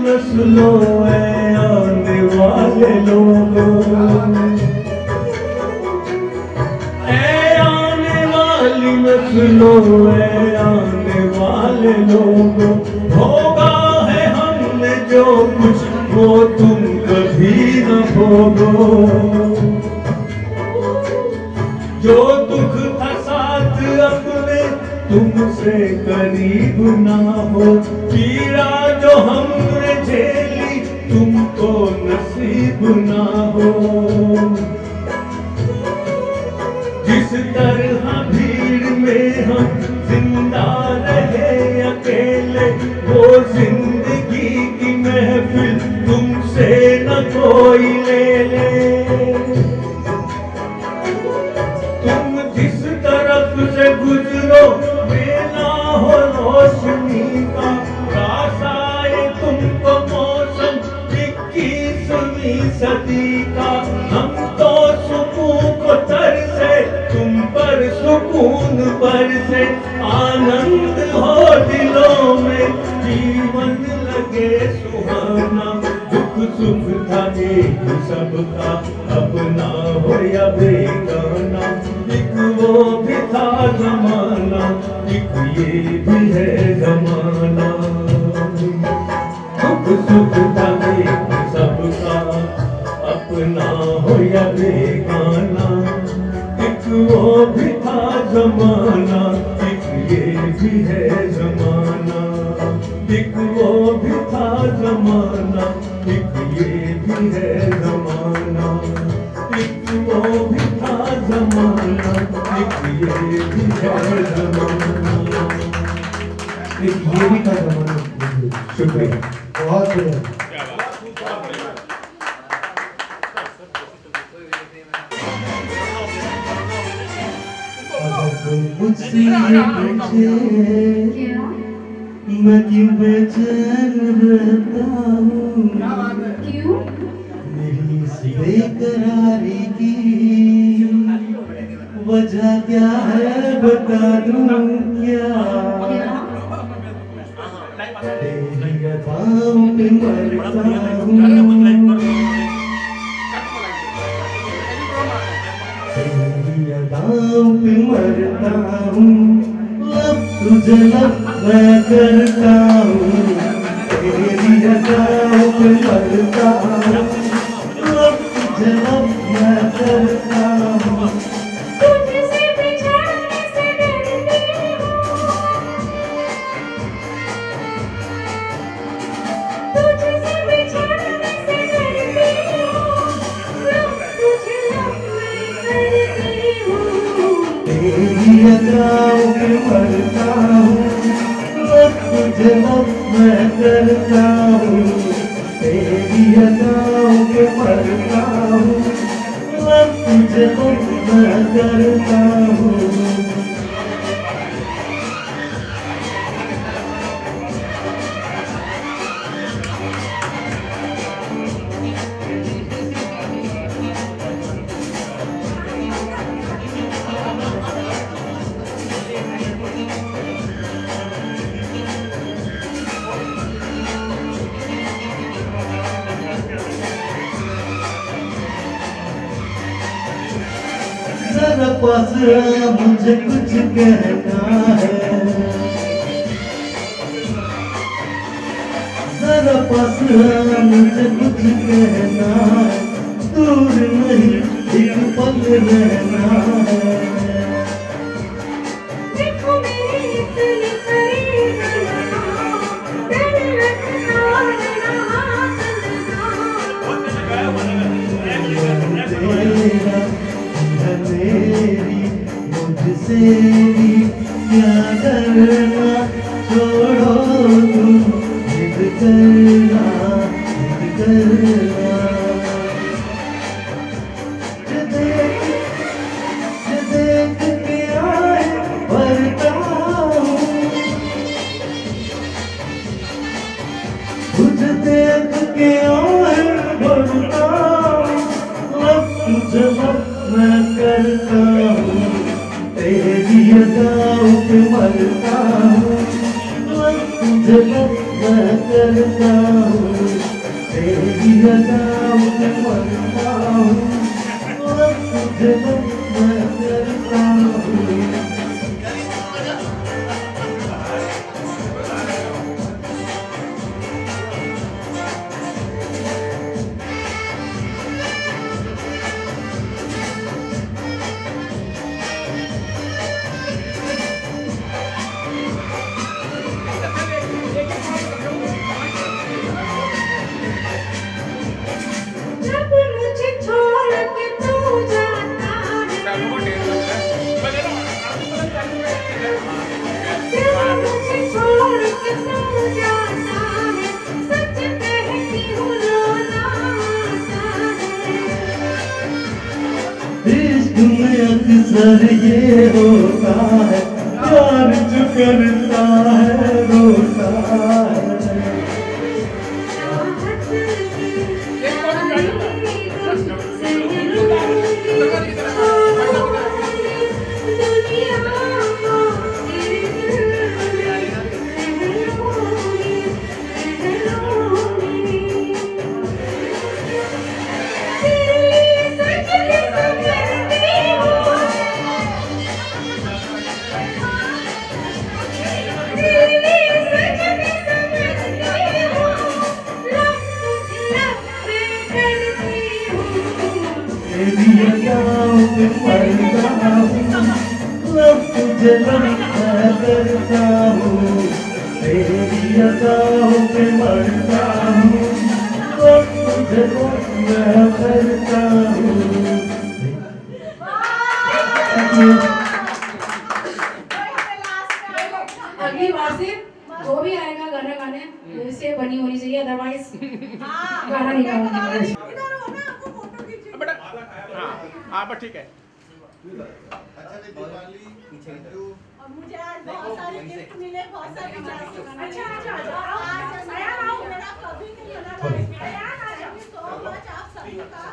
S8: नस्लों आने वाले लोगों आने वाली नस्लों आने वाले लोगों होगा है हमने जो कुछ वो तुम कभी न भोगो जो दुख था साथ अपने तुमसे करीब ना हो पीड़ा जो हमने झेली तुमको नसीब ना हो जिस तरह भीड़ में हम जिंदा रहे अकेले वो जिंदगी की महफिल तुमसे न कोई ले ले तुम जिस तरफ से गुजरो मेला हो रोशनी का आए तुमको मौसम 21वीं सदी का हम तो सुकून को तरसे तुम पर सुकून बरसे आनंद हो दिलों में, जीवन लगे सुहाना। दुख सुख था एक सबका, अपना हो या बेगाना। एक वो भी था जमाना, एक ये भी है जमाना। दुख सुख था एक सबका, अपना हो या बेगाना। एक वो भी था जमाना, एक ये भी है जमाना। एक वो भी था जमाना, एक ये भी है जमाना। एक वो भी था जमाना, एक ये भी है जमाना। एक ये भी था जमाना। शुक्रिया, बहुत शुक्रिया।
S7: मुझसे पूछे मैं क्यों बेचैन रहता हूँ,
S6: क्यों?
S7: मेरी इस बेकरारी की वजह क्या है बता दूँ क्या? तेरी अदाओं पे मरता हूँ, तेरी अदाओं पे मरता हूँ। लब तुझे लब मैं करता हूँ, तेरी अदाओं पे मरता हूँ। लब तुझे लब मैं करता हूँ।
S6: तुझसे बिछड़ने से डरती हूँ, तुझसे बिछड़ने से डरती हूँ। लब तुझे लब मैं करती हूँ,
S7: तेरी अदाओं पे मरता हूँ। लब तुझे लब मैं करता हूँ, तेरी अदाओं पे मरता हूँ। लब तुझे लब मैं करता हूँ। जरा पास आ, मुझे कुछ कहना है। जरा पास आ, मुझे कुछ कहना है। दूर नहीं एक पल रहना है।
S6: देखो मेरे इतने करीब ना, दिल लगता रहा
S7: तेरा है मेरी, मुझसे भी क्या डरना। छोड़ो तुम जिद करना, जिद करना। जो देख के आए भरता हूँ, तुझे देख के आए भरता हूँ। लब तुझे लब मैं करता हूँ, तेरी अदाओं पे मरता हूँ। लब तुझे लब मैं करता हूँ, तेरी अदाओं पे मरता हूँ। लब तुझे लब मैं करता हूँ।
S6: जब मुझे छोड़ के तू जाता है, जब मुझे छोड़ के तू जाता है, सच कहती हूँ रोना आता है।
S7: इश्क में अक्सर ये होता है, प्यार जो करता है रोता है।
S6: चाहत की सारी दुख सह लूंगी, दुनिया
S7: जलन मैं करता हूँ, तेरी अदाओं पे मरता हूँ, तुझे मैं करता हूँ।
S2: अगली बार से जो भी आएगा गाना गाने वैसे बनी होनी चाहिए, अदरवाइज गाना नहीं गाऊंगी।
S9: हाँ बस ठीक है।
S4: अच्छा दीपावली
S1: और मुझे आज बहुत सारे गिफ्ट मिले, बहुत सारे अच्छा मेरा कभी नहीं बना थैंक यू सो मच आप सभी का।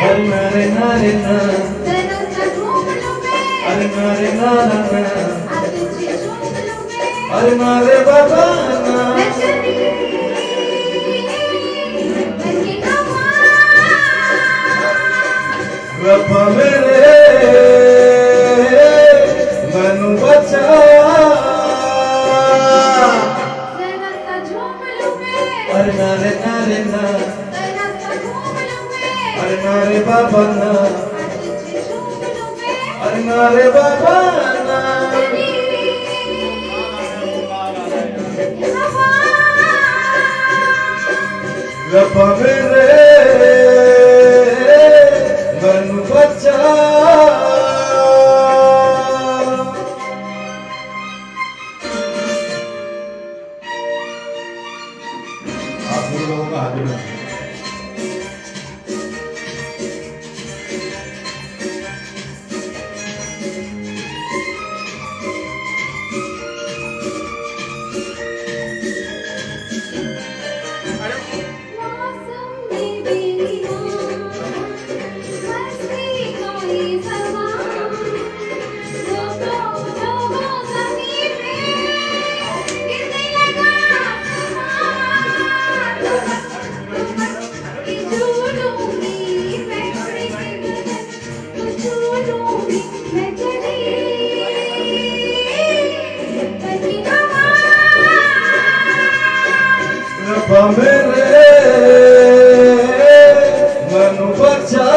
S7: अरे नारे नारे ना, अरे नारे नाना ना, अरे नारे बाबा ना, रब्बा मेरे मनु बचा, अरे नारे नारे ना, अरे नारे बाबा ना, अरे नारे बाबा ना, रब्बा मेरे मनु बचा।
S8: आप लोगों का हाथ में
S7: रब्बा मेरे मनु बचा।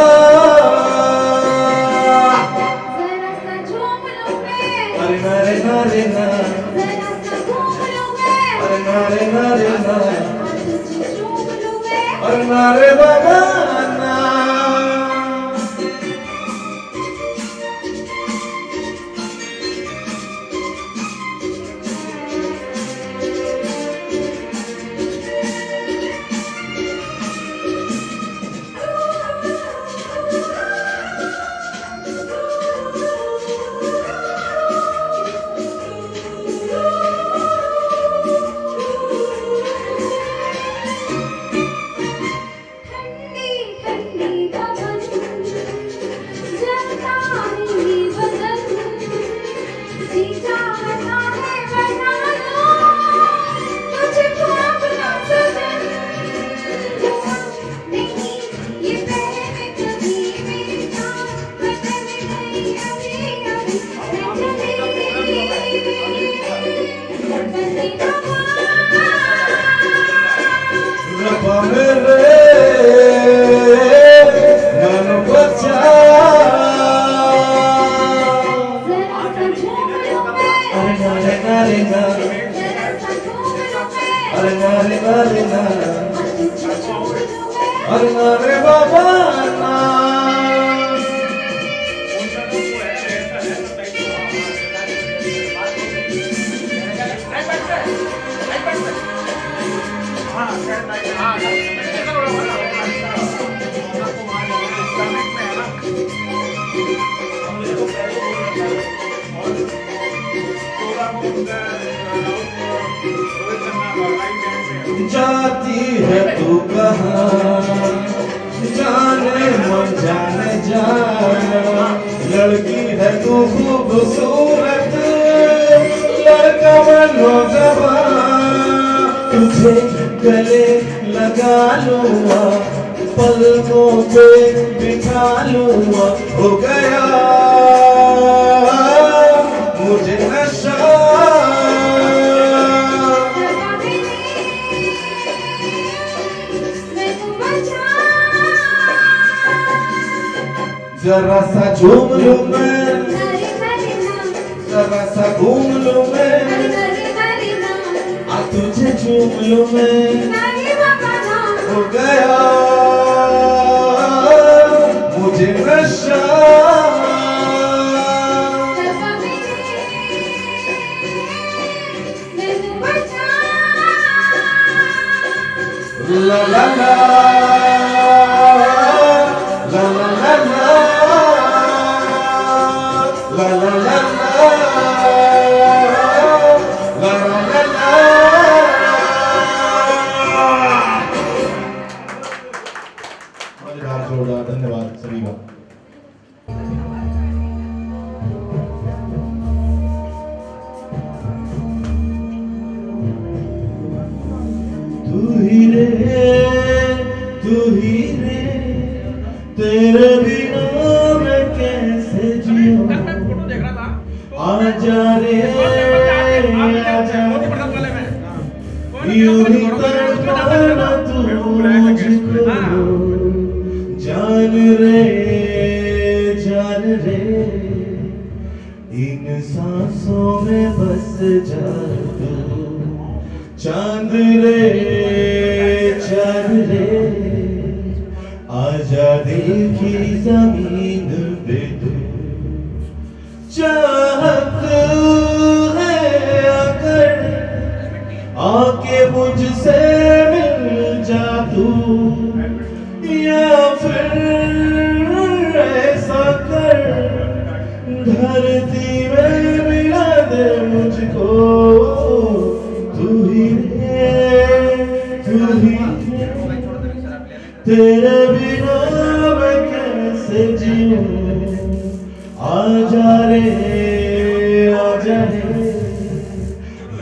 S3: जाती है तू कहाँ, जाने मन जाने जा, लड़की है तू खूबसूरत, लड़का मनोजवान, तुझे गले लगा लूँगा, पलकों पे बिठा लूँगा, हो गया मुझे नशा। जरा सा झूम लूं मैं, जरा सा घूम लूं मैं, आ तुझे झूम लूं मैं, हो गया मुझे नशा। ला ला ला ला ला ला ला ला ला जोड़ा। धन्यवाद सभी का। तू ही रे तेरे बिना मैं कैसे जीऊं, आजा रे आजा, यूं ही तड़पाना तू मुझको, जान रे इन सांसों में बस जा तू, चांद रे आजा दिल की जमीन पे तू, चाहत है अगर आके मुझसे मिल जा तू, या फिर ऐसा कर धरती में मिला दे मुझको, तू ही तेरे बिना मैं कैसे जीऊं, आजा रे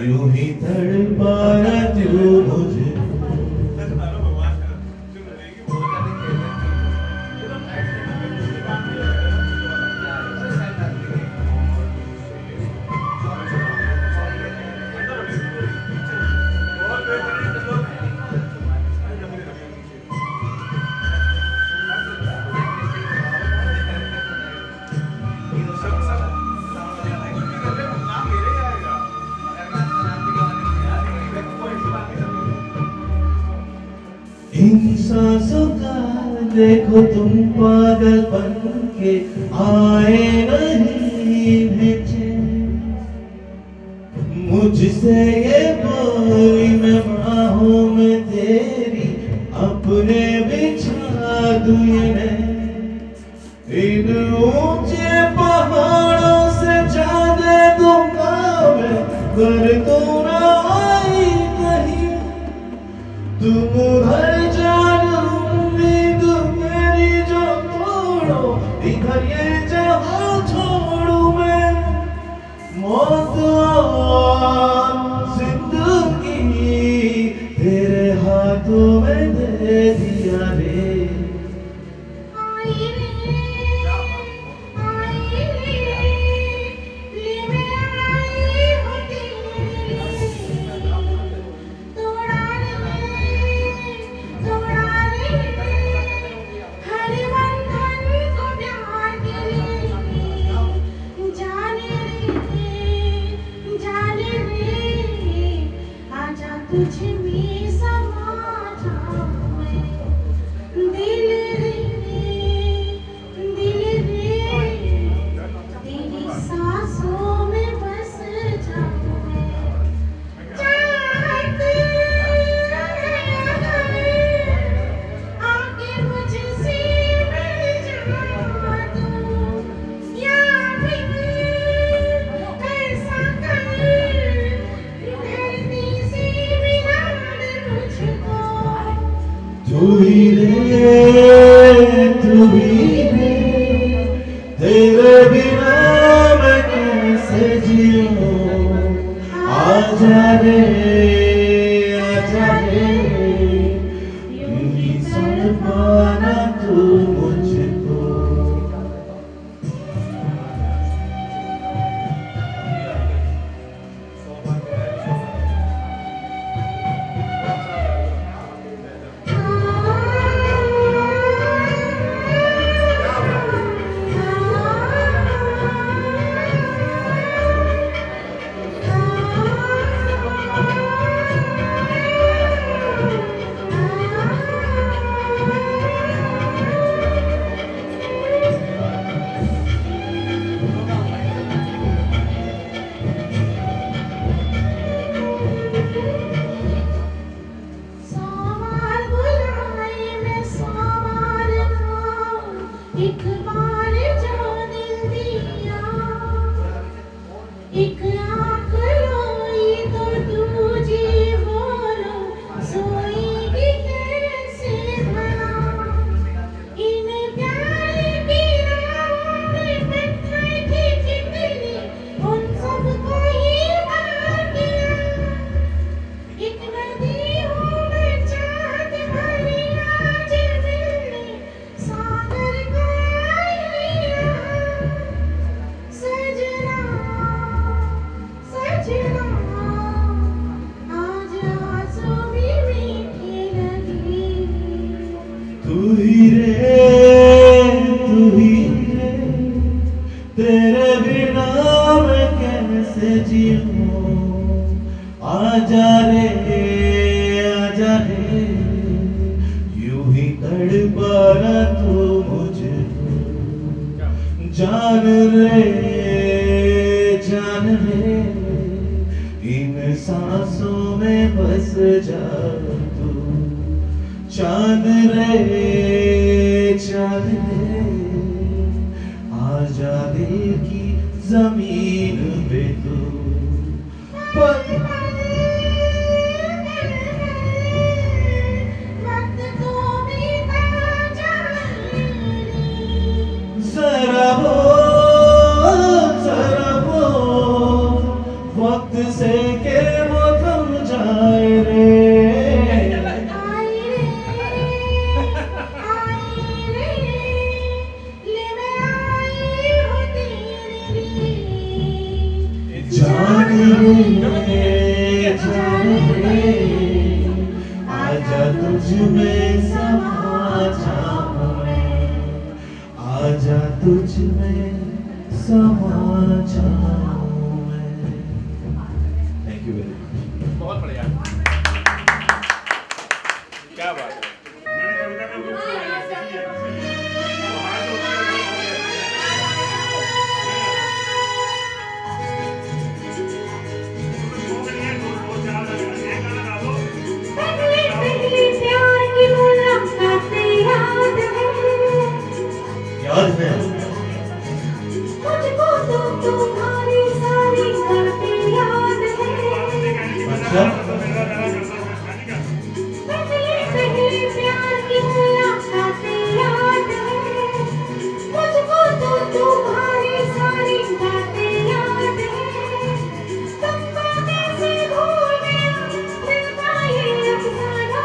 S3: यूं ही तड़पाना तू मुझे। इन सांसों का देखो तुम पागल बन के आए नहीं भेजे, मुझसे ये बोली मैं बाहों में तेरी अपने बिछा दूँ, इन ऊंचे पहाड़ों से जाने दूंगा मैं, कर तू ना आई कहीं, तुम उधर जानो उम्मीद मेरी जो तोड़ो, इधर ये जहां छोड़ू मैं, मौत और जिंदगी तेरे हाथों में दे दिया रे।
S7: जियो आजा रे यूं ही सड़पाना तू मुझको। तेरे बिना मैं कैसे जीऊं आजा रे यूं ही तड़पाना तू मुझे जान रे इन सांसों में बस जा तू चांद रे आजा दिल की जमीन पे तू जरा वो वक्त से के वो थम जाए रे आजा तुझ में समा जाऊं मैं आजा तुझ में समा जाऊं मैं। Thank you very much.
S9: बहुत बढ़िया, क्या बात है।
S7: याद है
S6: मुझको तो तुम्हारी सारी बातें याद है।
S7: अच्छा
S6: पहले प्यार की मुलाकातें याद है। मुझको तो तुम्हारी सारी बातें याद है। तुमको कैसे भूल गया दिल का ये अफसाना,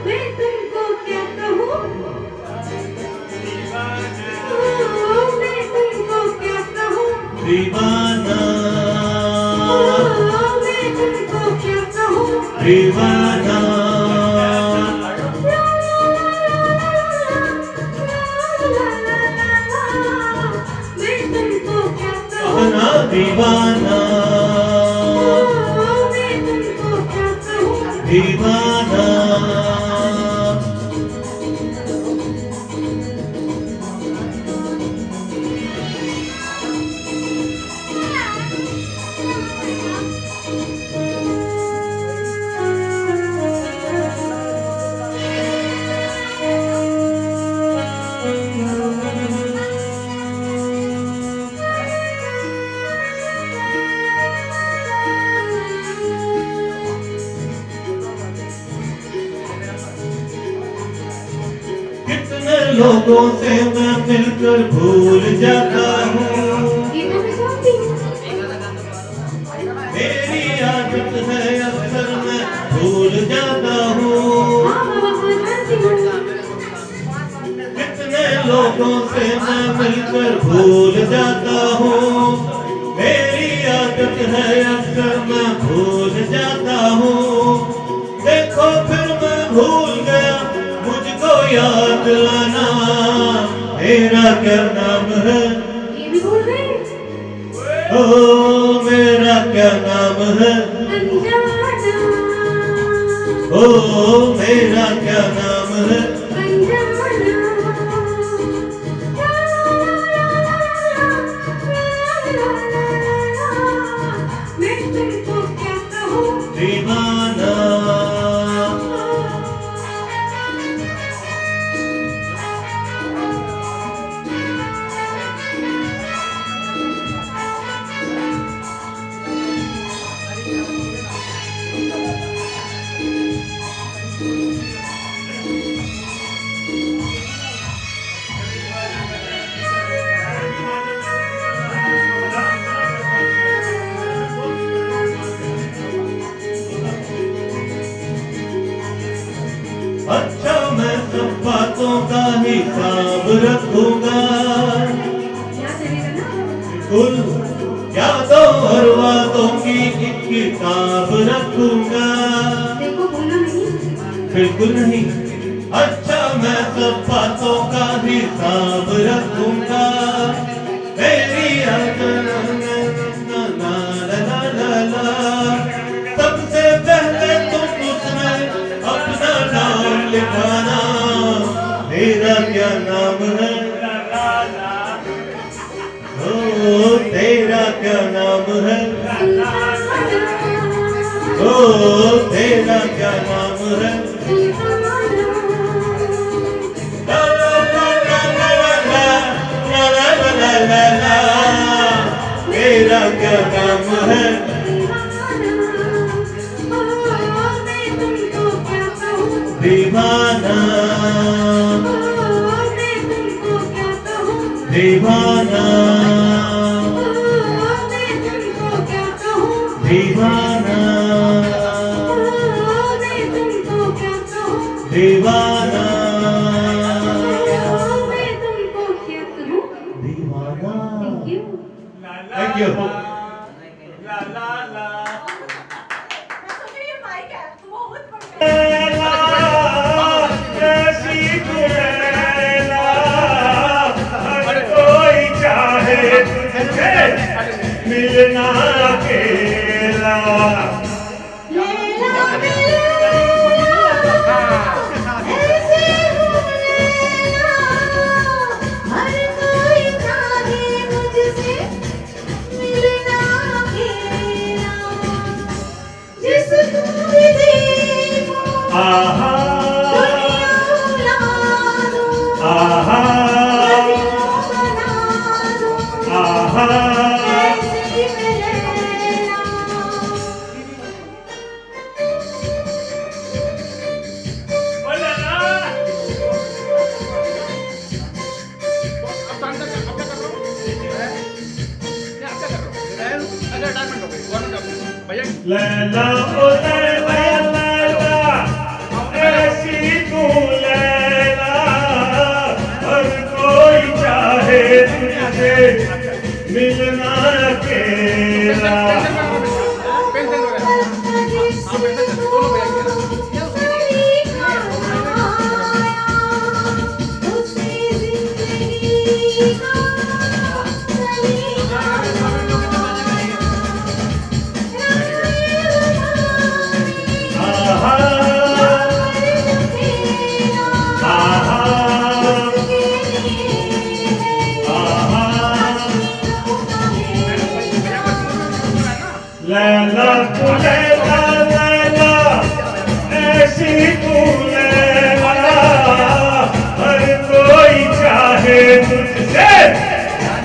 S6: मैं तुमको क्या कहूँ
S7: दीवाना
S6: मैं तुमको क्या कहूँ
S7: दीवाना
S6: मैं तुमको क्या कहूँ
S7: कहना दीवाना
S6: मैं तुमको क्या कहूँ
S7: दीवाना कितने लोगों से मैं मिलकर भूल जाता हूँ।
S6: ये तो मैं जानती हूँ।
S10: मैं मिलकर भूल जाता हूँ, मेरी आदत है अक्सर मैं भूल जाता हूँ। देखो फिर मैं भूल गया, मुझको याद लाना, मेरा क्या नाम है?
S6: ये भी भूल गए?
S10: ओ मेरा क्या नाम है?
S6: अनजाना।
S10: ओ मेरा क्या नाम है?
S6: अनजाना। मैं तुमको क्या कहूँ?
S10: दीवाना। अच्छा मैं सब बातों का हिसाब रखूंगा, बिल्कुल यादों और वादों की एक किताब रखूंगा।
S6: देखो बोला नहीं।
S10: बिल्कुल नहीं। अच्छा मैं सब बातों का हिसाब रखूंगा, मेरी सबसे पहले तुम उसमें अपना नाम लिखाना, मेरा क्या नाम है? ओ तेरा क्या नाम है? ओ तेरा क्या नाम है? ला ला ला ला ला ला ला ला ला ला, तेरा क्या नाम है? दीवाना। दीवाना। दीवाना। दीवाना। दीवाना। Thank you. मिलना अकेला।
S6: हर कोई चाहे मुझसे मिलना अकेला, जिसको भी देखो दुनिया बुला दो,
S10: लैला ओ लैला लैला ऐसी तू लैला, हर कोई चाहे तुझसे मिलना अकेला। लैला तू लैला लैला ऐसी तू लैला, हर कोई चाहे तुझसे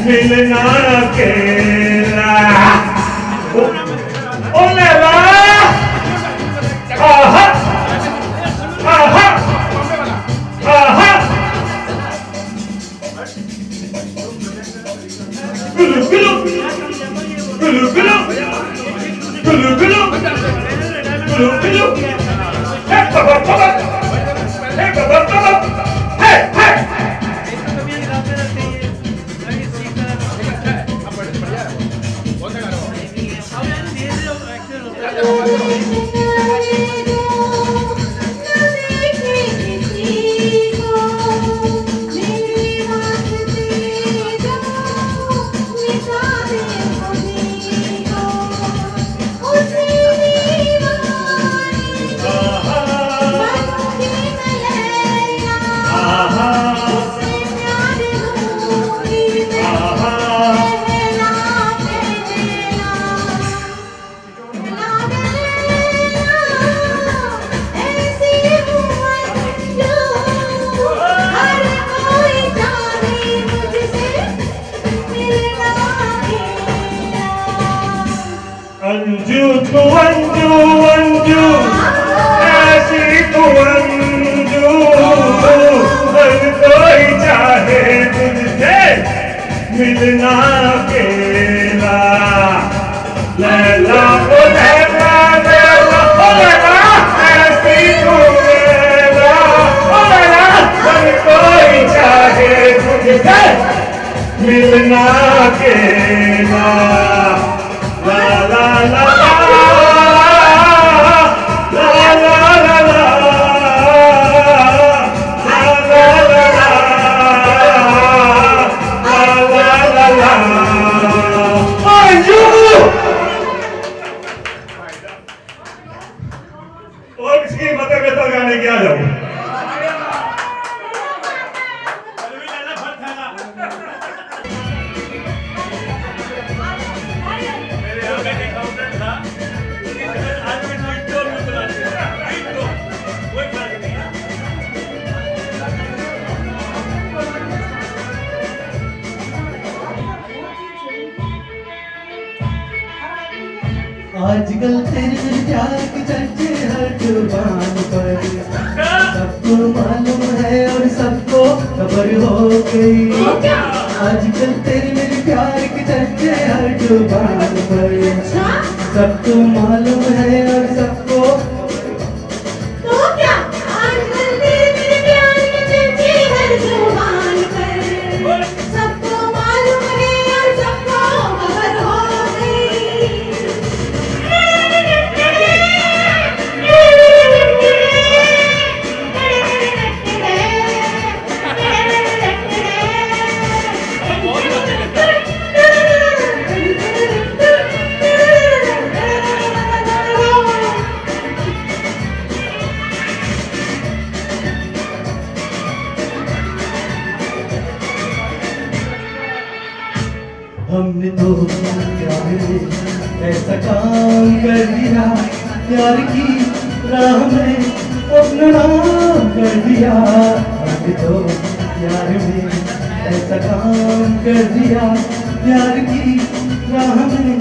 S10: मिलना अकेला। ओ लैला आहा आहा आहा गुलु गुलु गुलु गुलु गुलु गुलु गुलु गुलु, hey baba baba, hey baba baba, hey hey, मिलना अकेला लैला ओ लैला लैला ओ लैला ऐसी घूमेला ओ लैला हर कोई चाहे तुझसे मिलना अकेला ला ला ला और किसी मत में तो गाने क्या जाऊं
S7: आजकल तेरे प्यार की चर्चे हर जुबान पर सबको मालूम है और सबको खबर हो गई। आजकल तेरे मेरे प्यार की चर्चे हर जुबान पर सबको मालूम है और सबको
S6: तो क्या आजकल तेरे मेरे प्यार की चर्चे हर जुबान पर सबको मालूम है और सबको खबर हो
S7: हमने तो प्यार में ऐसा काम कर दिया, प्यार की राह में अपना नाम कर दिया। हमने तो प्यार में ऐसा काम कर दिया, प्यार की राह में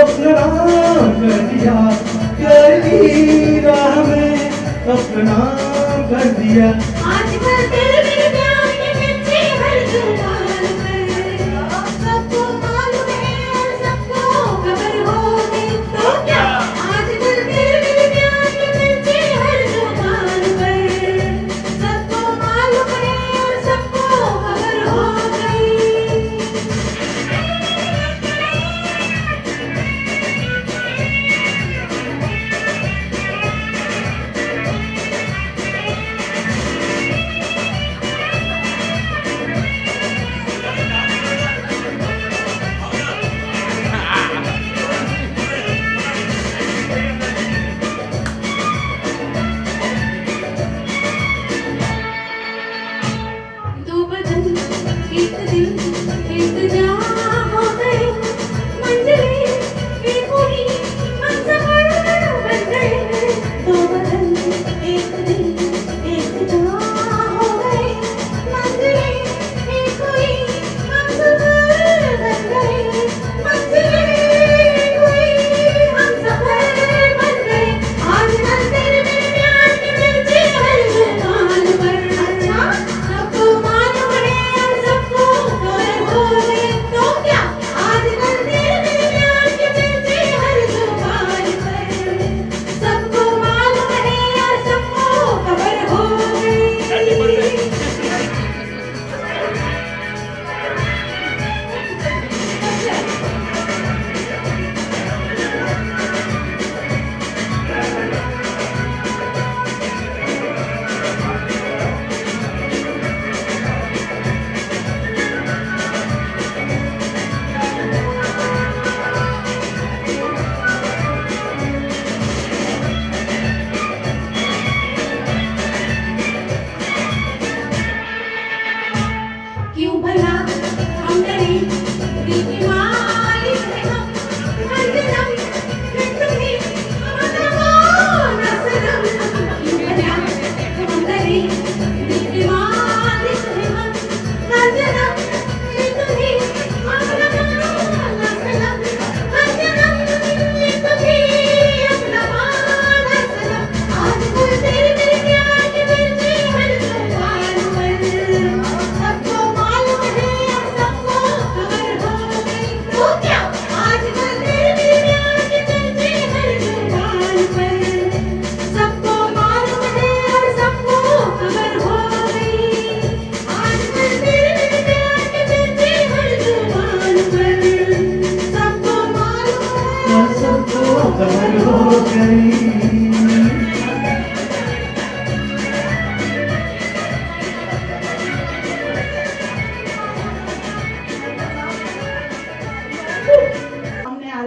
S7: अपना नाम कर दिया, प्यार की राह में अपना नाम कर दिया।
S6: आजकल तेरे मेरे प्यार के चर्चे हर जुबान पर सबको मालूम है और सबको खबर हो गई। तो क्या आजकल तेरे मेरे प्यार के चर्चे हर जुबान पर सबको मालूम है और सबको खबर हो गई।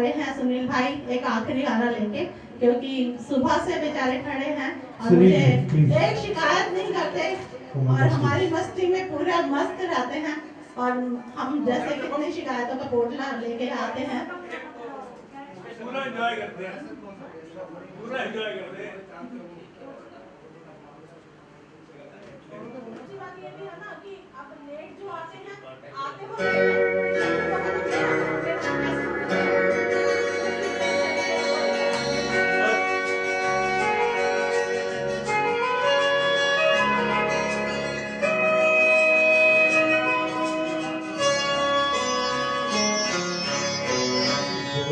S1: आए हैं सुनील भाई एक आखिरी गाना लेके, क्योंकि सुबह से बेचारे खड़े हैं और मुझे एक शिकायत नहीं करते और हमारी मस्ती में पूरा मस्त रहते हैं और हम जैसे कितनी शिकायतों का पोटला लेके आते हैं।
S8: पूरा एंजॉय करते हैं, पूरा एंजॉय करते हैं।
S1: दूसरी बात ये भी है ना कि आप लेट जो आते हैं आते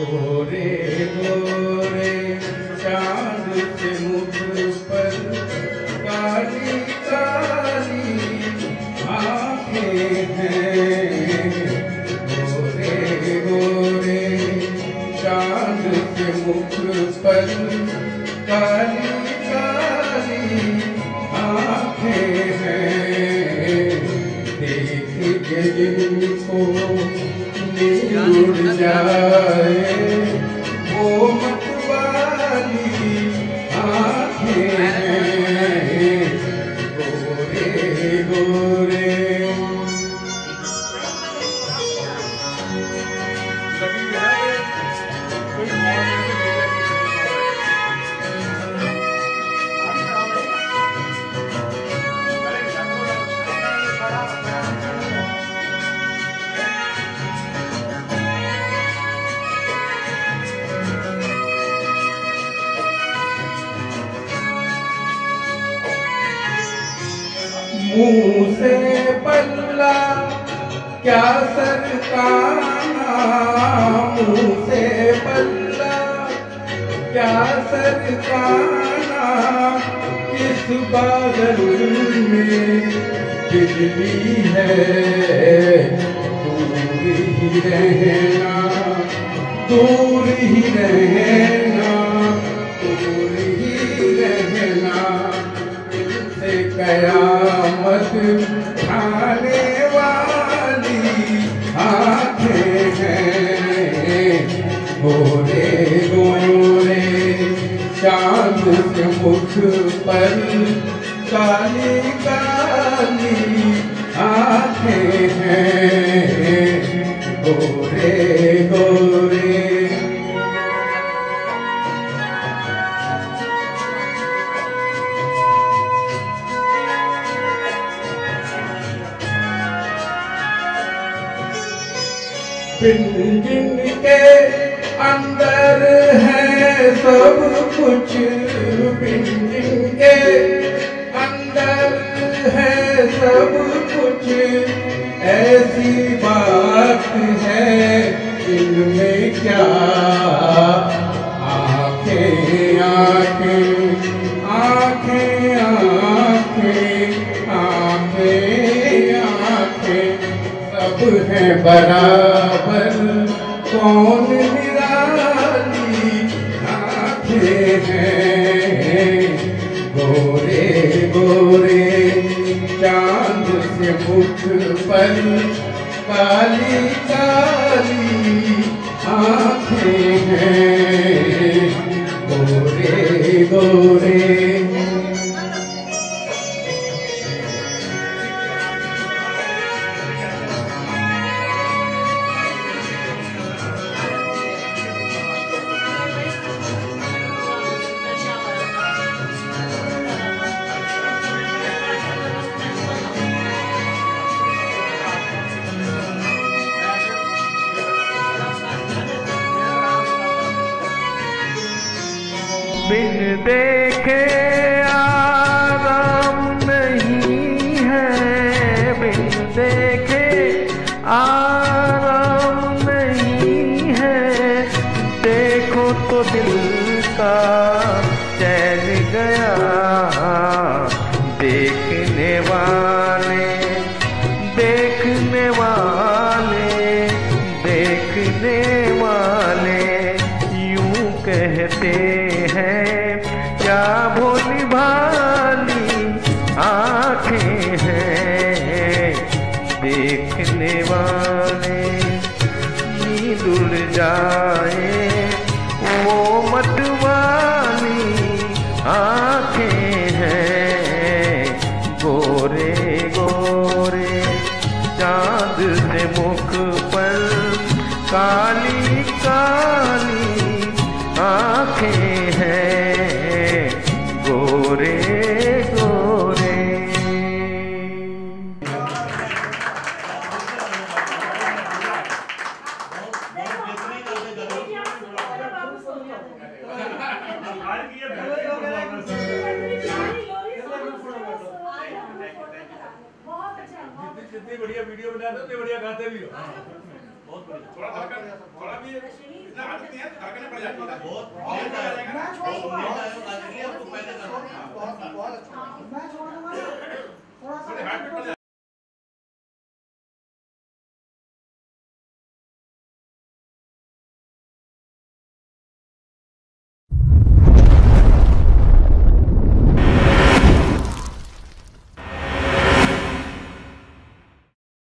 S11: गोरे गोरे चांद के मुख पर काली काली आंखें हैं। गोरे गोरे चांद के मुख पर काली काली आंखें हैं। देख के जिनको उड़ जाए वो मतवाली आंखें हैं। गोरे गोरे मुँह से पल्ला क्या सरकाना, मुँह से पल्ला क्या सरकाना। इस बादल में बिजली है, दूर ही रहना, दूर ही रहना, दूर ही रहना। से कयामत खाने वाली आंखें हैं। गोरे गोरे चांद के मुख पर काली काली आंखें हैं। गोरे गोरे जिनके अंदर है सब कुछ, जिनके अंदर है सब कुछ। ऐसी बात है इनमें क्या, आंखें आंखें आंखें आंखें आंखें आंखें सब है बराबर, कौन निराली आंखें हैं। गोरे गोरे चांद से मुख पर काली काली आंखें हैं। गोरे गोरे
S12: बिन देखे आराम नहीं है, बिन देखे आराम नहीं है। देखो तो दिल का चैन गया, देखने वाले देखने वाले देखने वाले यूं कहते हैं क्या भोली भाली आंखें हैं। देखने वाले नींद उड़ जाए काली काली आंखें हैं गोरे गोरे।
S8: जितनी बढ़िया वीडियो बनाते हो उतनी बढ़िया गाते भी हो। बहुत बढ़िया। थोड़ा भी इतना आदत नहीं है, धड़कने पड़ जाती है। बहुत अच्छा।